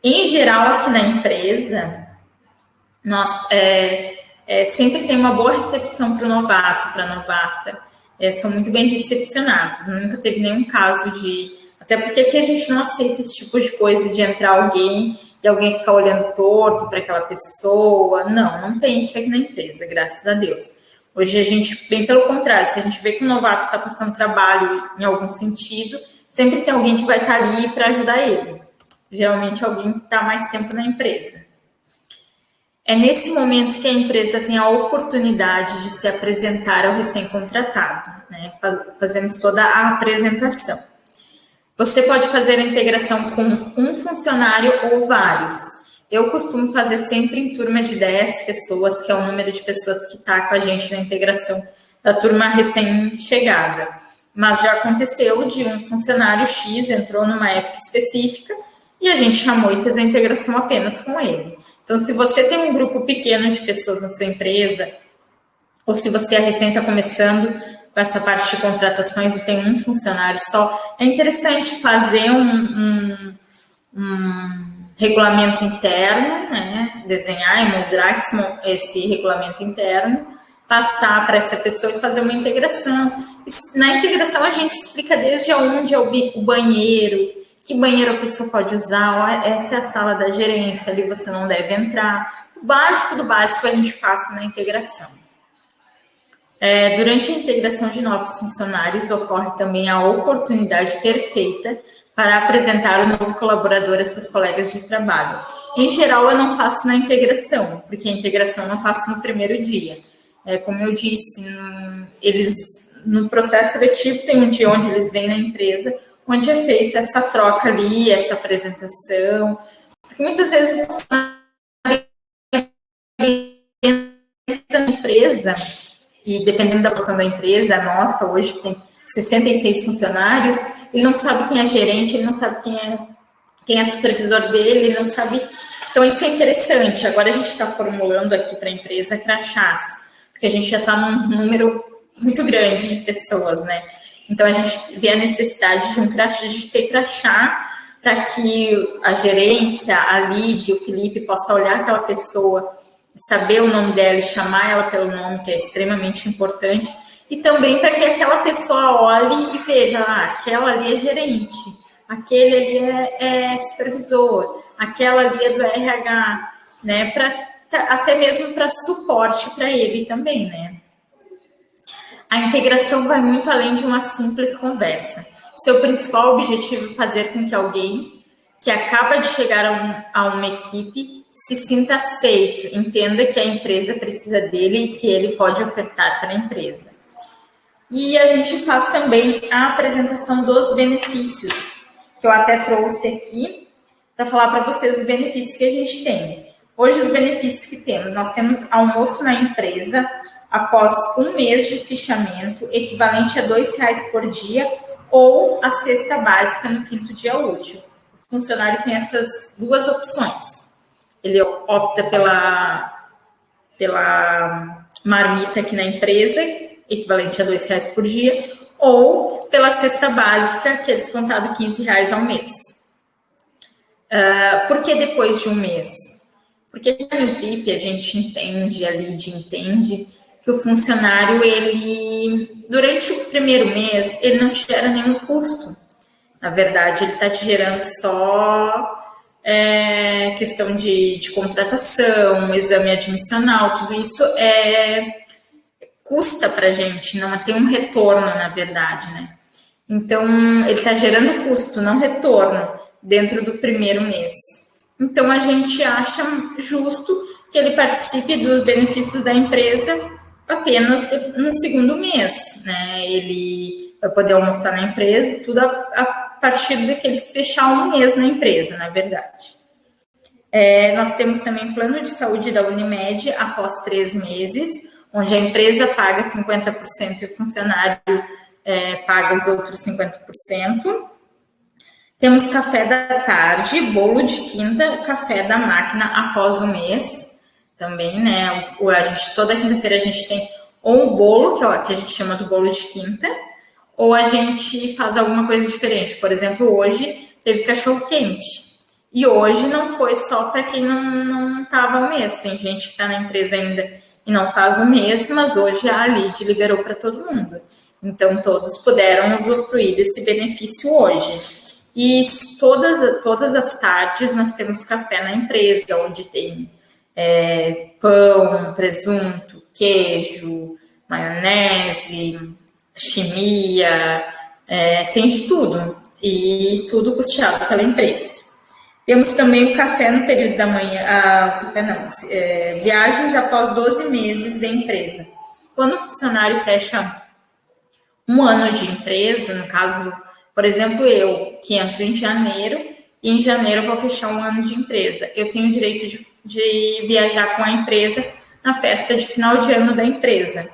Em geral, aqui na empresa, Nós sempre tem uma boa recepção para o novato, para a novata. São muito bem recepcionados. Nunca teve nenhum caso de... Até porque aqui a gente não aceita esse tipo de coisa de entrar alguém e alguém ficar olhando torto para aquela pessoa. Não tem isso aqui na empresa, graças a Deus. Hoje a gente, bem pelo contrário, se a gente vê que o novato está passando trabalho em algum sentido, sempre tem alguém que vai estar ali para ajudar ele. Geralmente alguém que está mais tempo na empresa. É nesse momento que a empresa tem a oportunidade de se apresentar ao recém-contratado, né? Fazemos toda a apresentação. Você pode fazer a integração com um funcionário ou vários. Eu costumo fazer sempre em turma de 10 pessoas, que é o número de pessoas que está com a gente na integração da turma recém-chegada. Mas já aconteceu de um funcionário X entrou numa época específica e a gente chamou e fez a integração apenas com ele. Então, se você tem um grupo pequeno de pessoas na sua empresa, ou se você recém está começando com essa parte de contratações e tem um funcionário só, é interessante fazer um regulamento interno, né? Desenhar e moldar esse regulamento interno, passar para essa pessoa e fazer uma integração. Na integração, a gente explica desde onde é o banheiro, que banheiro a pessoa pode usar, essa é a sala da gerência, ali você não deve entrar. O básico do básico a gente passa na integração. Durante a integração de novos funcionários, ocorre também a oportunidade perfeita para apresentar o novo colaborador a seus colegas de trabalho. Em geral, eu não faço na integração, porque a integração eu não faço no primeiro dia. Como eu disse, no processo seletivo tem um dia onde eles vêm na empresa, onde é feita essa troca ali, essa apresentação. Porque muitas vezes o funcionário entra na empresa, e dependendo da posição da empresa, nossa, hoje tem 66 funcionários, ele não sabe quem é gerente, ele não sabe quem é supervisor dele, ele não sabe... Então, isso é interessante. Agora a gente está formulando aqui para a empresa crachás, porque a gente já está num número muito grande de pessoas, né? Então, a gente vê a necessidade de ter crachá para que a gerência, a Lídia, o Felipe possa olhar aquela pessoa, saber o nome dela e chamar ela pelo nome, que é extremamente importante, e também para que aquela pessoa olhe e veja, aquela ali é gerente, aquele ali é supervisor, aquela ali é do RH, né? Até mesmo para suporte para ele também, né? A integração vai muito além de uma simples conversa. Seu principal objetivo é fazer com que alguém que acaba de chegar a uma equipe se sinta aceito, entenda que a empresa precisa dele e que ele pode ofertar para a empresa. E a gente faz também a apresentação dos benefícios, que eu até trouxe aqui para falar para vocês os benefícios que a gente tem. Hoje, os benefícios que temos, nós temos almoço na empresa, após um mês de fichamento, equivalente a R$2 por dia, ou a cesta básica no 5º dia útil. O funcionário tem essas duas opções. Ele opta pela marmita aqui na empresa, equivalente a R$2 por dia, ou pela cesta básica, que é descontado R$15 ao mês. Por que depois de um mês? Porque aqui na Nutrip a gente entende, a Lídia entende, que o funcionário, ele, durante o primeiro mês, ele não te gera nenhum custo. Na verdade, ele está te gerando só questão de contratação, exame admissional, tudo isso custa para a gente, não tem um retorno, na verdade, né? Então, ele está gerando custo, não retorno, dentro do primeiro mês. Então, a gente acha justo que ele participe dos benefícios da empresa apenas no segundo mês, né? Ele vai poder almoçar na empresa, tudo a partir de que ele fechar um mês na empresa, na verdade. Nós temos também plano de saúde da Unimed após 3 meses, onde a empresa paga 50% e o funcionário paga os outros 50%. Temos café da tarde, bolo de quinta, café da máquina após o mês. Também, né? Toda quinta-feira a gente tem ou o bolo, que é o que a gente chama do bolo de quinta, ou a gente faz alguma coisa diferente. Por exemplo, hoje teve cachorro-quente. E hoje não foi só para quem não estava o mês. Tem gente que está na empresa ainda e não faz o mês, mas hoje a Lide liberou para todo mundo. Então, todos puderam usufruir desse benefício hoje. E todas as tardes nós temos café na empresa, onde tem pão, presunto, queijo, maionese, chimia, tem de tudo. E tudo custeado pela empresa. Temos também o café no período da manhã, viagens após 12 meses da empresa. Quando o funcionário fecha um ano de empresa, no caso, por exemplo, eu, que entro em janeiro, e em janeiro eu vou fechar um ano de empresa. Eu tenho o direito de viajar com a empresa na festa de final de ano da empresa.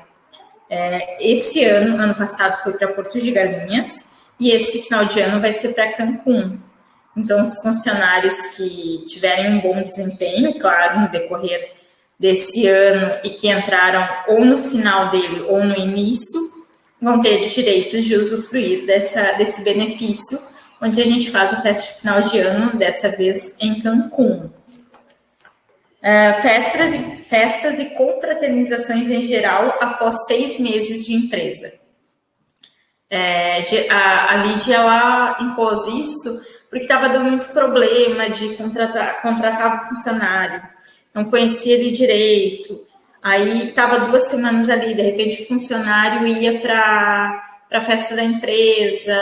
Esse ano passado foi para Porto de Galinhas, e esse final de ano vai ser para Cancún. Então, os funcionários que tiverem um bom desempenho, claro, no decorrer desse ano e que entraram ou no final dele ou no início, vão ter direitos de usufruir desse benefício, onde a gente faz a festa de final de ano, dessa vez em Cancún. Festas e confraternizações em geral após 6 meses de empresa. A Lídia, ela impôs isso porque estava dando muito problema de contratar o funcionário, não conhecia ele direito, aí estava 2 semanas ali, de repente o funcionário ia para a festa da empresa,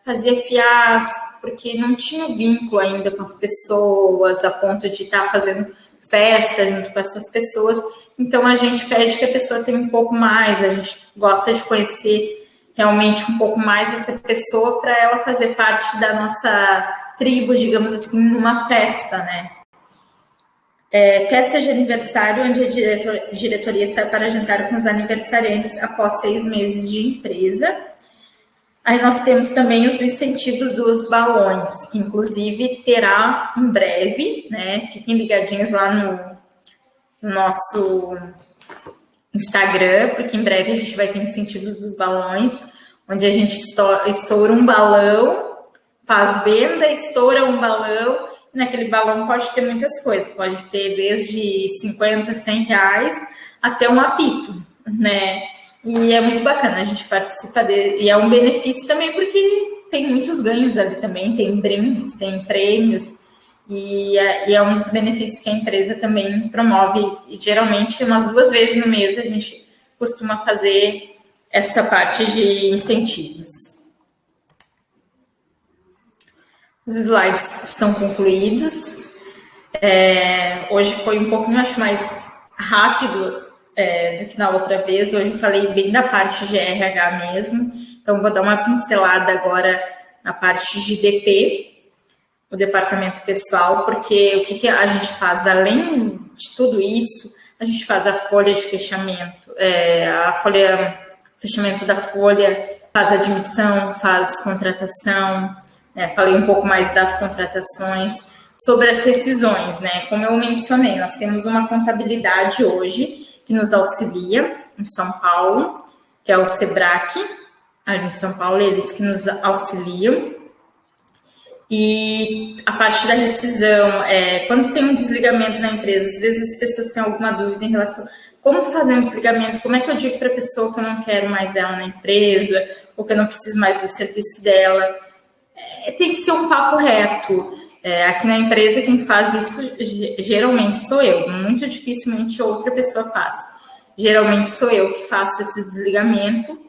fazia fiasco, porque não tinha um vínculo ainda com as pessoas, a ponto de estar fazendo festa junto com essas pessoas. Então a gente pede que a pessoa tenha um pouco mais, a gente gosta de conhecer realmente um pouco mais essa pessoa para ela fazer parte da nossa tribo, digamos assim, numa festa, né? Festa de aniversário, onde a diretoria sai para jantar com os aniversariantes após 6 meses de empresa. Aí nós temos também os incentivos dos balões, que inclusive terá em breve, né? Fiquem ligadinhos lá no nosso Instagram, porque em breve a gente vai ter incentivos dos balões, onde a gente estoura um balão, faz venda, estoura um balão, e naquele balão pode ter muitas coisas, pode ter desde 50, 100 reais até um apito, né? E é muito bacana, a gente participa e é um benefício também, porque tem muitos ganhos ali também, tem brindes, tem prêmios, e é um dos benefícios que a empresa também promove, e geralmente umas 2 vezes no mês a gente costuma fazer essa parte de incentivos. Os slides estão concluídos. Hoje foi um pouquinho, acho, mais rápido do que na outra vez. Hoje eu falei bem da parte de RH mesmo, então vou dar uma pincelada agora na parte de DP, o departamento pessoal, porque o que a gente faz, além de tudo isso, a gente faz a folha de fechamento, fechamento da folha, faz admissão, faz contratação, falei um pouco mais das contratações, sobre as rescisões, né? Como eu mencionei, nós temos uma contabilidade hoje que nos auxilia em São Paulo, que é o SEBRAC, ali em São Paulo, eles que nos auxiliam. E a parte da rescisão, quando tem um desligamento na empresa, às vezes as pessoas têm alguma dúvida em relação a como fazer um desligamento, como é que eu digo para a pessoa que eu não quero mais ela na empresa, ou que eu não preciso mais do serviço dela. Tem que ser um papo reto. Aqui na empresa, quem faz isso geralmente sou eu, muito dificilmente outra pessoa faz. Geralmente sou eu que faço esse desligamento.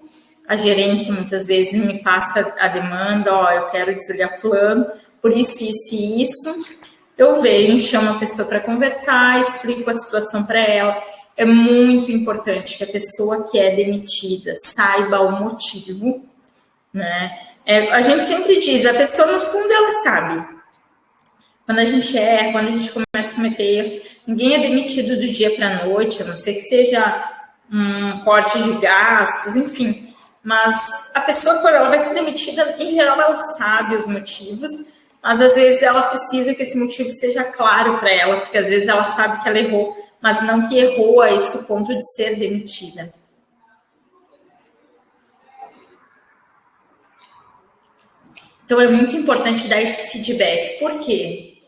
A gerência muitas vezes me passa a demanda, eu quero desligar fulano, por isso, isso e isso. Eu venho, chamo a pessoa para conversar, explico a situação para ela. É muito importante que a pessoa que é demitida saiba o motivo, né? A gente sempre diz, a pessoa no fundo ela sabe. Quando a gente começa a cometer erros, ninguém é demitido do dia para a noite, a não ser que seja um corte de gastos, enfim. Mas a pessoa, quando ela vai ser demitida, em geral, ela sabe os motivos, mas às vezes ela precisa que esse motivo seja claro para ela, porque às vezes ela sabe que ela errou, mas não que errou a esse ponto de ser demitida. Então, é muito importante dar esse feedback. Por quê?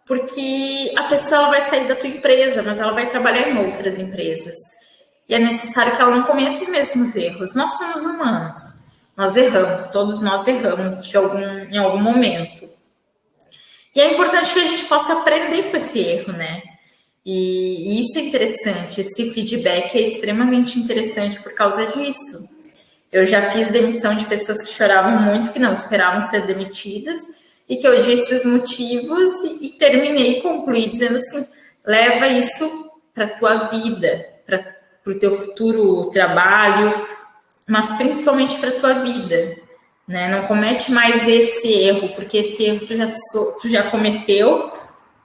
porque a pessoa ela vai sair da tua empresa, mas ela vai trabalhar em outras empresas. E é necessário que ela não cometa os mesmos erros. Nós somos humanos. Nós erramos, todos nós erramos em algum momento. E é importante que a gente possa aprender com esse erro, né? E isso é interessante, esse feedback é extremamente interessante por causa disso. Eu já fiz demissão de pessoas que choravam muito, que não esperavam ser demitidas, e que eu disse os motivos e terminei, concluí dizendo assim, leva isso para a tua vida, para o teu futuro trabalho, mas principalmente para a tua vida, né? Não comete mais esse erro, porque esse erro tu já cometeu,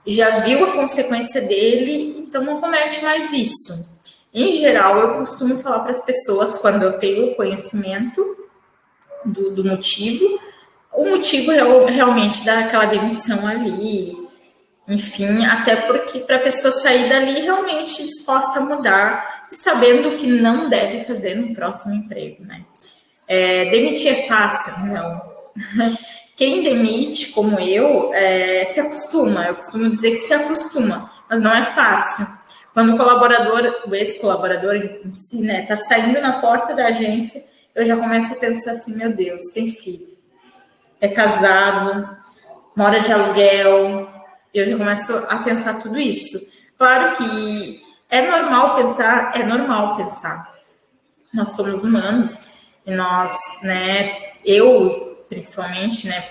já viu a consequência dele, então não comete mais isso. Em geral, eu costumo falar para as pessoas, quando eu tenho o conhecimento do motivo, o motivo realmente daquela demissão ali, enfim, até porque para a pessoa sair dali realmente disposta a mudar e sabendo o que não deve fazer no próximo emprego, né? Demitir é fácil? Não. Quem demite, como eu, se acostuma. Eu costumo dizer que se acostuma, mas não é fácil. Quando o ex-colaborador em si, né, tá saindo na porta da agência, eu já começo a pensar assim, meu Deus, tem filho, é casado, mora de aluguel, eu já começo a pensar tudo isso. Claro que é normal pensar. Nós somos humanos e nós, né, eu principalmente, né,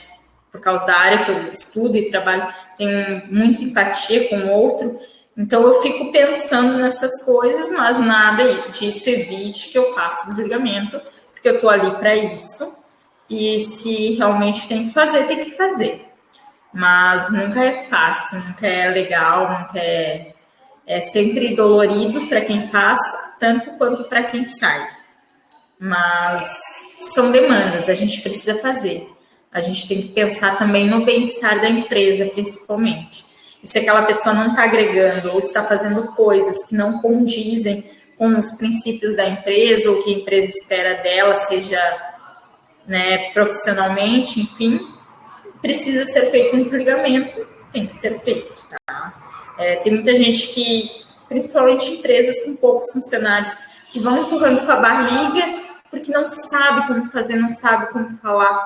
por causa da área que eu estudo e trabalho, tenho muita empatia com o outro, então eu fico pensando nessas coisas, mas nada disso evite que eu faça o desligamento, porque eu estou ali para isso, e se realmente tem que fazer, tem que fazer. Mas nunca é fácil, nunca é legal, nunca é sempre dolorido para quem faz, tanto quanto para quem sai. Mas são demandas, a gente precisa fazer. A gente tem que pensar também no bem-estar da empresa, principalmente. E se aquela pessoa não está agregando ou está fazendo coisas que não condizem com os princípios da empresa ou que a empresa espera dela, seja, né, profissionalmente, enfim, precisa ser feito um desligamento, tem que ser feito, tá? Tem muita gente que, principalmente empresas com poucos funcionários, que vão empurrando com a barriga porque não sabe como fazer, não sabe como falar.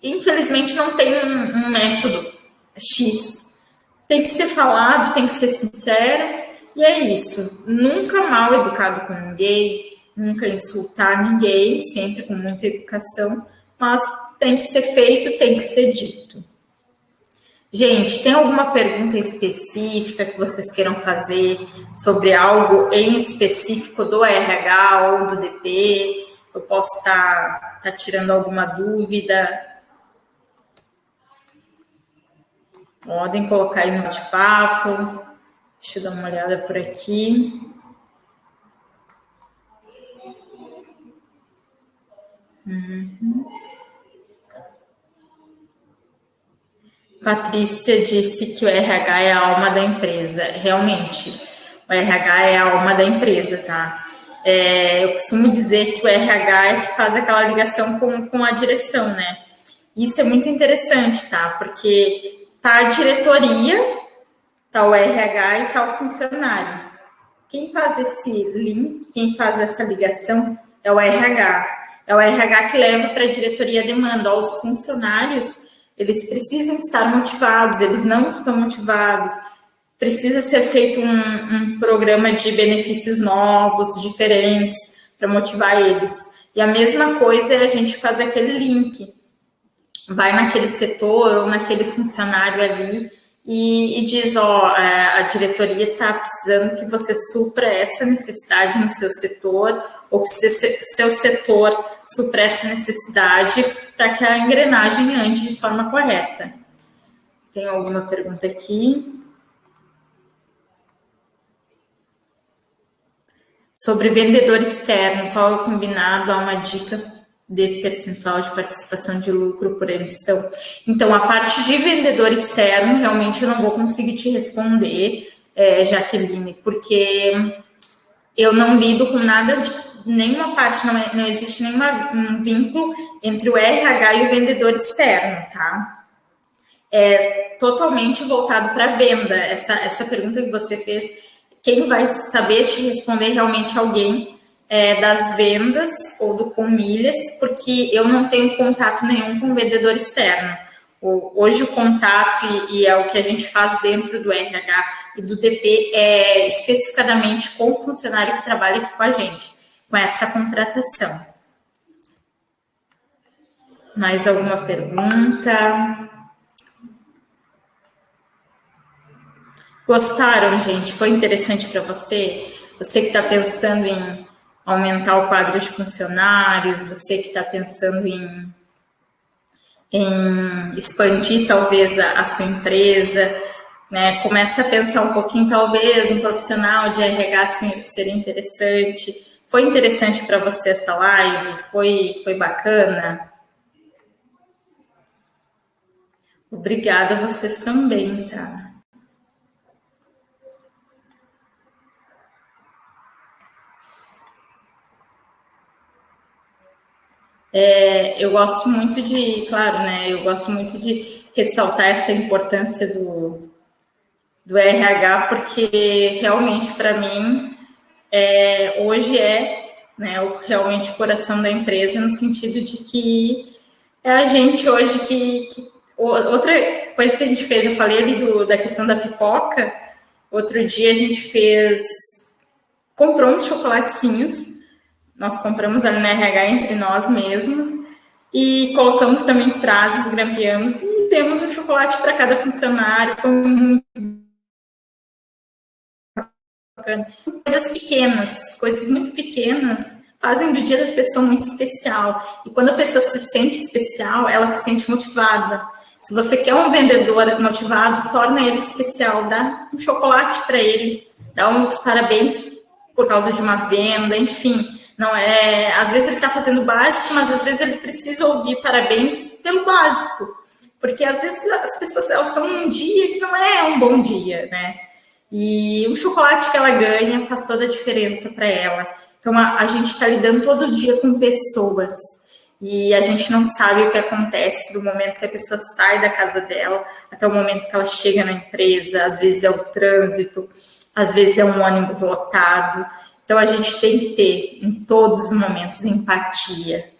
Infelizmente, não tem um método X. Tem que ser falado, tem que ser sincero, e é isso. Nunca mal educado com ninguém, nunca insultar ninguém, sempre com muita educação, mas tem que ser feito, tem que ser dito. Gente, tem alguma pergunta específica que vocês queiram fazer sobre algo em específico do RH ou do DP? Eu posso estar tirando alguma dúvida? Podem colocar aí no bate-papo. Deixa eu dar uma olhada por aqui. Patrícia disse que o RH é a alma da empresa. Realmente, o RH é a alma da empresa, tá? Eu costumo dizer que o RH é que faz aquela ligação com a direção, né? Isso é muito interessante, tá? Porque tá a diretoria, tá o RH e tá o funcionário. Quem faz esse link, quem faz essa ligação é o RH. É o RH que leva para a diretoria a demanda. Os funcionários, eles precisam estar motivados, eles não estão motivados. Precisa ser feito um programa de benefícios novos, diferentes, para motivar eles. E a mesma coisa é a gente fazer aquele link. Vai naquele setor ou naquele funcionário ali e diz, a diretoria está precisando que você supra essa necessidade no seu setor, ou que seu setor supra essa necessidade para que a engrenagem ande de forma correta. Tem alguma pergunta aqui? Sobre vendedor externo, qual é o combinado? Há uma dica de percentual de participação de lucro por emissão. Então, a parte de vendedor externo, realmente eu não vou conseguir te responder, Jaqueline, porque eu não lido com nada de nenhuma parte, não existe nenhum vínculo entre o RH e o vendedor externo, tá? é totalmente voltado para venda. Essa pergunta que você fez, quem vai saber te responder realmente alguém das vendas ou do Com Milhas, porque eu não tenho contato nenhum com vendedor externo. Hoje o contato, e é o que a gente faz dentro do RH e do DP, é especificadamente com o funcionário que trabalha aqui com a gente, com essa contratação. Mais alguma pergunta? Gostaram, gente? Foi interessante para você? Você que está pensando em aumentar o quadro de funcionários, você que está pensando em expandir talvez a sua empresa, né? Começa a pensar um pouquinho, talvez um profissional de RH seria interessante. Foi interessante para você essa live? Foi bacana? Obrigada a vocês também, tá? Eu gosto muito de, claro, né? Eu gosto muito de ressaltar essa importância do RH, porque realmente para mim hoje né, realmente o coração da empresa, no sentido de que é a gente hoje que outra coisa que a gente fez, eu falei ali da questão da pipoca. Outro dia a gente comprou uns chocolatezinhos. Nós compramos ali na RH entre nós mesmos e colocamos também frases, grampeamos e demos um chocolate para cada funcionário. Foi muito bacana. Coisas muito pequenas fazem do dia das pessoas muito especial. E quando a pessoa se sente especial, ela se sente motivada. Se você quer um vendedor motivado, torna ele especial, dá um chocolate para ele, dá uns parabéns por causa de uma venda, enfim. Não é, às vezes ele está fazendo o básico, mas às vezes ele precisa ouvir parabéns pelo básico, porque às vezes as pessoas elas estão num dia que não é um bom dia, né? E o chocolate que ela ganha faz toda a diferença para ela. Então a gente está lidando todo dia com pessoas e a gente não sabe o que acontece do momento que a pessoa sai da casa dela até o momento que ela chega na empresa. Às vezes é o trânsito, às vezes é um ônibus lotado. Então, a gente tem que ter, em todos os momentos, empatia.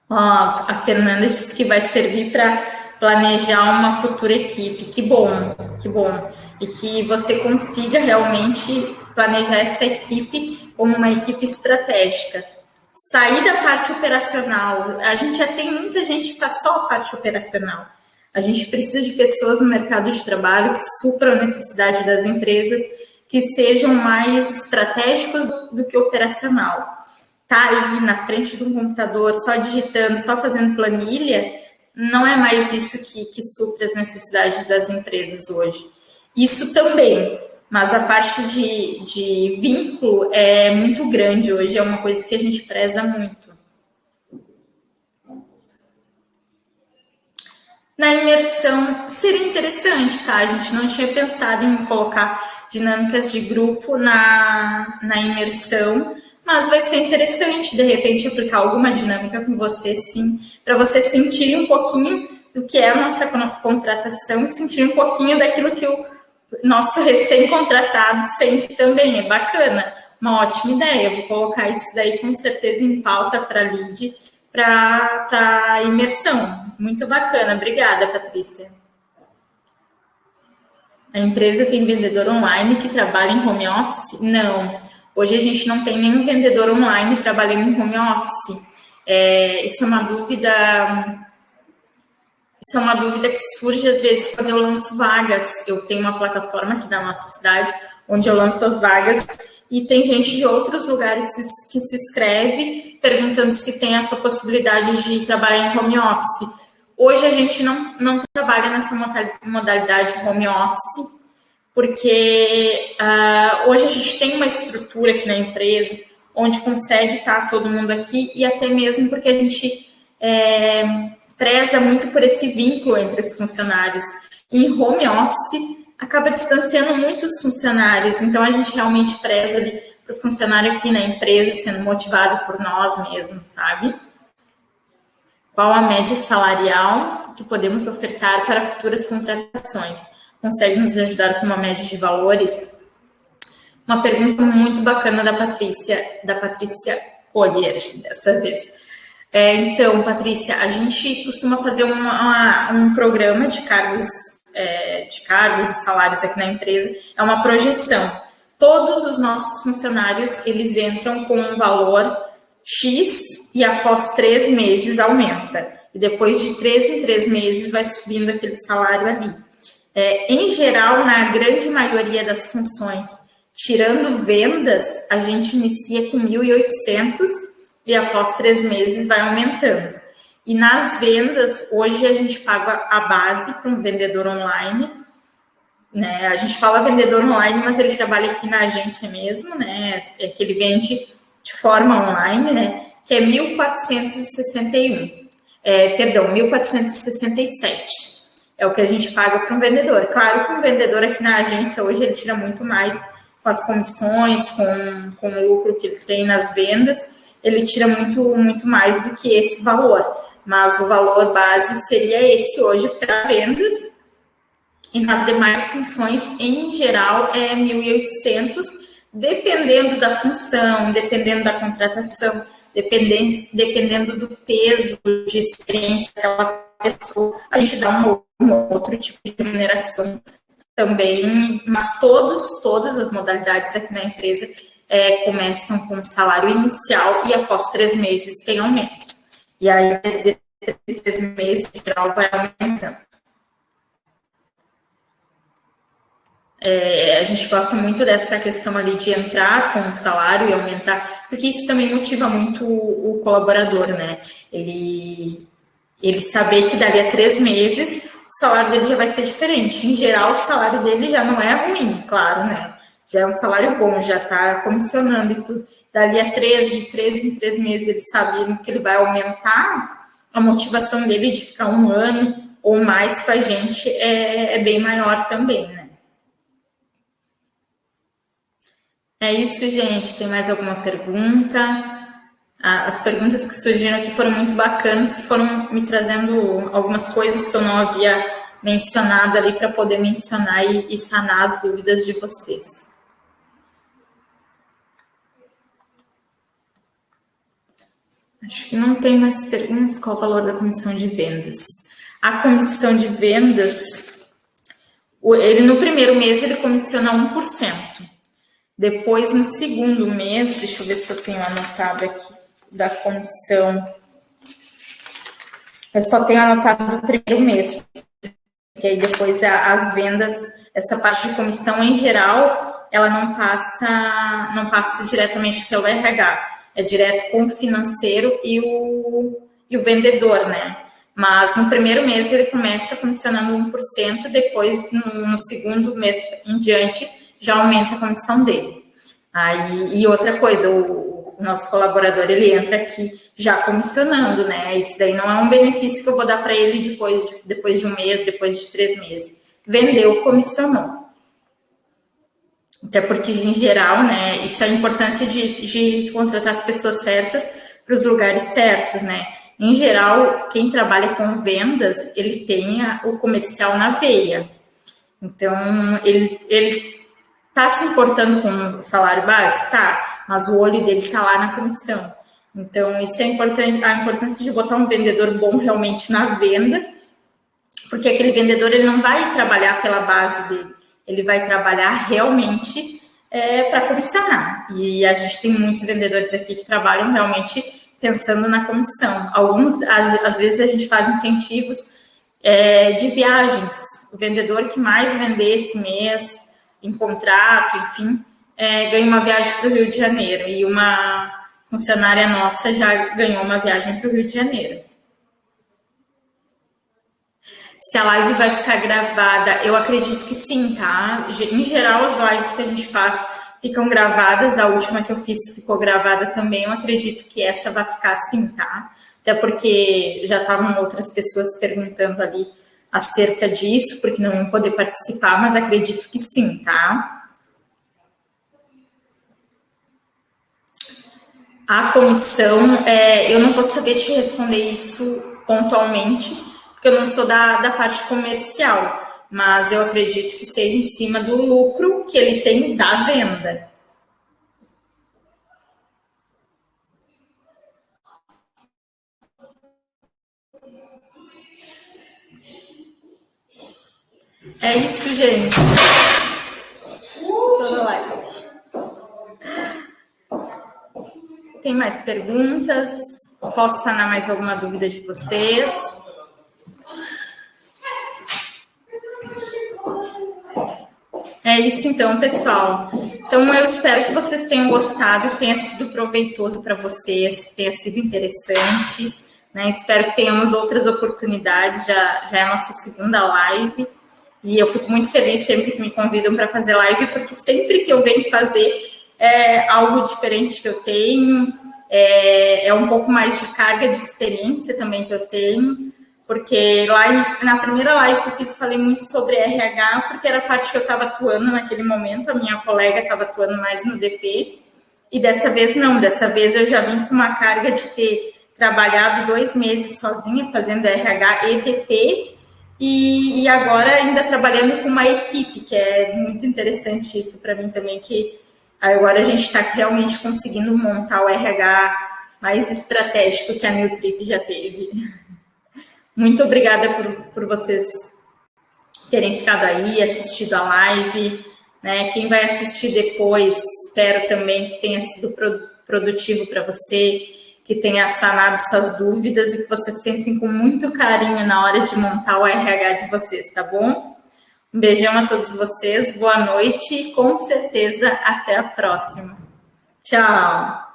A Fernanda disse que vai servir para planejar uma futura equipe. Que bom, que bom. E que você consiga realmente planejar essa equipe como uma equipe estratégica. Sair da parte operacional. A gente já tem muita gente que faz só a parte operacional. A gente precisa de pessoas no mercado de trabalho que supram a necessidade das empresas, que sejam mais estratégicos do que operacional. Tá ali na frente de um computador, só digitando, só fazendo planilha, não é mais isso que supra as necessidades das empresas hoje. Isso também, mas a parte de vínculo é muito grande hoje, é uma coisa que a gente preza muito. Na imersão, seria interessante, tá? A gente não tinha pensado em colocar dinâmicas de grupo na imersão, mas vai ser interessante, de repente, aplicar alguma dinâmica com você, sim, para você sentir um pouquinho do que é a nossa contratação e sentir um pouquinho daquilo que o nosso recém-contratado sente também. É bacana, uma ótima ideia. Eu vou colocar isso daí com certeza em pauta para a lead, para a imersão. Muito bacana. Obrigada, Patrícia. A empresa tem vendedor online que trabalha em home office? Não. Hoje a gente não tem nenhum vendedor online trabalhando em home office. Isso é uma dúvida que surge às vezes quando eu lanço vagas. Eu tenho uma plataforma aqui da nossa cidade onde eu lanço as vagas e tem gente de outros lugares que se inscreve perguntando se tem essa possibilidade de trabalhar em home office. Hoje a gente não trabalha nessa modalidade home office, porque hoje a gente tem uma estrutura aqui na empresa onde consegue estar todo mundo aqui e até mesmo porque a gente preza muito por esse vínculo entre os funcionários. E em home office acaba distanciando muitos funcionários, então a gente realmente preza ali para o funcionário aqui na empresa sendo motivado por nós mesmos, sabe? Qual a média salarial que podemos ofertar para futuras contratações? Consegue nos ajudar com uma média de valores? Uma pergunta muito bacana da Patrícia Collier, dessa vez. Então, Patrícia, a gente costuma fazer um programa de cargos e salários aqui na empresa, é uma projeção. Todos os nossos funcionários, eles entram com um valor X e após 3 meses aumenta. E depois de 3 em 3 meses vai subindo aquele salário ali. Em geral, na grande maioria das funções, tirando vendas, a gente inicia com 1.800 e após 3 meses vai aumentando. E nas vendas, hoje a gente paga a base para um vendedor online, né? A gente fala vendedor online, mas ele trabalha aqui na agência mesmo, né? Que ele vende de forma online, né? Que é 1.461. 1.467. É o que a gente paga para um vendedor. Claro que um vendedor aqui na agência hoje ele tira muito mais com as comissões, com o lucro que ele tem nas vendas, ele tira muito mais do que esse valor. Mas o valor base seria esse hoje para vendas. E nas demais funções, em geral, é 1.800, dependendo da função, dependendo da contratação, dependendo do peso de experiência daquela pessoa, a gente dá um outro tipo de remuneração também, mas todas as modalidades aqui na empresa começam com salário inicial e após 3 meses tem aumento. E aí, desses 3 meses, em geral, vai aumentando. A gente gosta muito dessa questão ali de entrar com o salário e aumentar, porque isso também motiva muito o colaborador, né? Ele saber que dali a 3 meses o salário dele já vai ser diferente. Em geral, o salário dele já não é ruim, claro, né? Já é um salário bom, já está comissionando e tudo. Dali a de 3 em 3 meses, ele sabendo que ele vai aumentar, a motivação dele de ficar 1 ano ou mais com a gente é bem maior também, né? É isso, gente. Tem mais alguma pergunta? As perguntas que surgiram aqui foram muito bacanas, que foram me trazendo algumas coisas que eu não havia mencionado ali para poder mencionar e sanar as dúvidas de vocês. Acho que não tem mais perguntas. Qual o valor da comissão de vendas? A comissão de vendas, ele no primeiro mês ele comissiona 1%. Depois, no segundo mês, deixa eu ver se eu tenho anotado aqui, da comissão. Eu só tenho anotado no primeiro mês. Porque aí depois as vendas, essa parte de comissão em geral, ela não passa diretamente pelo RH. É direto com o financeiro e o vendedor, né? Mas no primeiro mês ele começa comissionando 1%, depois no segundo mês em diante já aumenta a comissão dele. E outra coisa, o nosso colaborador, ele entra aqui já comissionando, né? Isso daí não é um benefício que eu vou dar para ele depois de 1 mês, depois de 3 meses. Vendeu, comissionou. Até porque, em geral, né? Isso é a importância de contratar as pessoas certas para os lugares certos, né? Em geral, quem trabalha com vendas, ele tem o comercial na veia. Então, ele tá se importando com o salário base? Tá, mas o olho dele tá lá na comissão. Então, isso é importante, a importância de botar um vendedor bom realmente na venda, porque aquele vendedor, ele não vai trabalhar pela base dele, ele vai trabalhar realmente para comissionar. E a gente tem muitos vendedores aqui que trabalham realmente pensando na comissão. Alguns, às vezes, a gente faz incentivos de viagens. O vendedor que mais vender esse mês, em contrato, enfim, ganha uma viagem para o Rio de Janeiro. E uma funcionária nossa já ganhou uma viagem para o Rio de Janeiro. Se a live vai ficar gravada, eu acredito que sim, tá? Em geral, as lives que a gente faz ficam gravadas. A última que eu fiz ficou gravada também. Eu acredito que essa vai ficar assim, tá? Até porque já estavam outras pessoas perguntando ali acerca disso, porque não iam poder participar, mas acredito que sim, tá? A comissão, eu não vou saber te responder isso pontualmente, porque eu não sou da parte comercial, mas eu acredito que seja em cima do lucro que ele tem da venda. É isso, gente. Toda live. Tem mais perguntas? Posso sanar mais alguma dúvida de vocês? É isso então, pessoal. Então, eu espero que vocês tenham gostado, que tenha sido proveitoso para vocês, que tenha sido interessante, né? Espero que tenhamos outras oportunidades, já é a nossa segunda live, e eu fico muito feliz sempre que me convidam para fazer live, porque sempre que eu venho fazer algo diferente que eu tenho, é um pouco mais de carga de experiência também que eu tenho, porque lá na primeira live que eu fiz, falei muito sobre RH, porque era a parte que eu estava atuando naquele momento, a minha colega estava atuando mais no DP, e dessa vez não, dessa vez eu já vim com uma carga de ter trabalhado 2 meses sozinha, fazendo RH e DP, e agora ainda trabalhando com uma equipe, que é muito interessante isso para mim também, que agora a gente está realmente conseguindo montar o RH mais estratégico que a Newtrip já teve. Muito obrigada por vocês terem ficado aí, assistido a live, né? Quem vai assistir depois, espero também que tenha sido produtivo para você, que tenha sanado suas dúvidas e que vocês pensem com muito carinho na hora de montar o RH de vocês, tá bom? Um beijão a todos vocês, boa noite e com certeza até a próxima. Tchau!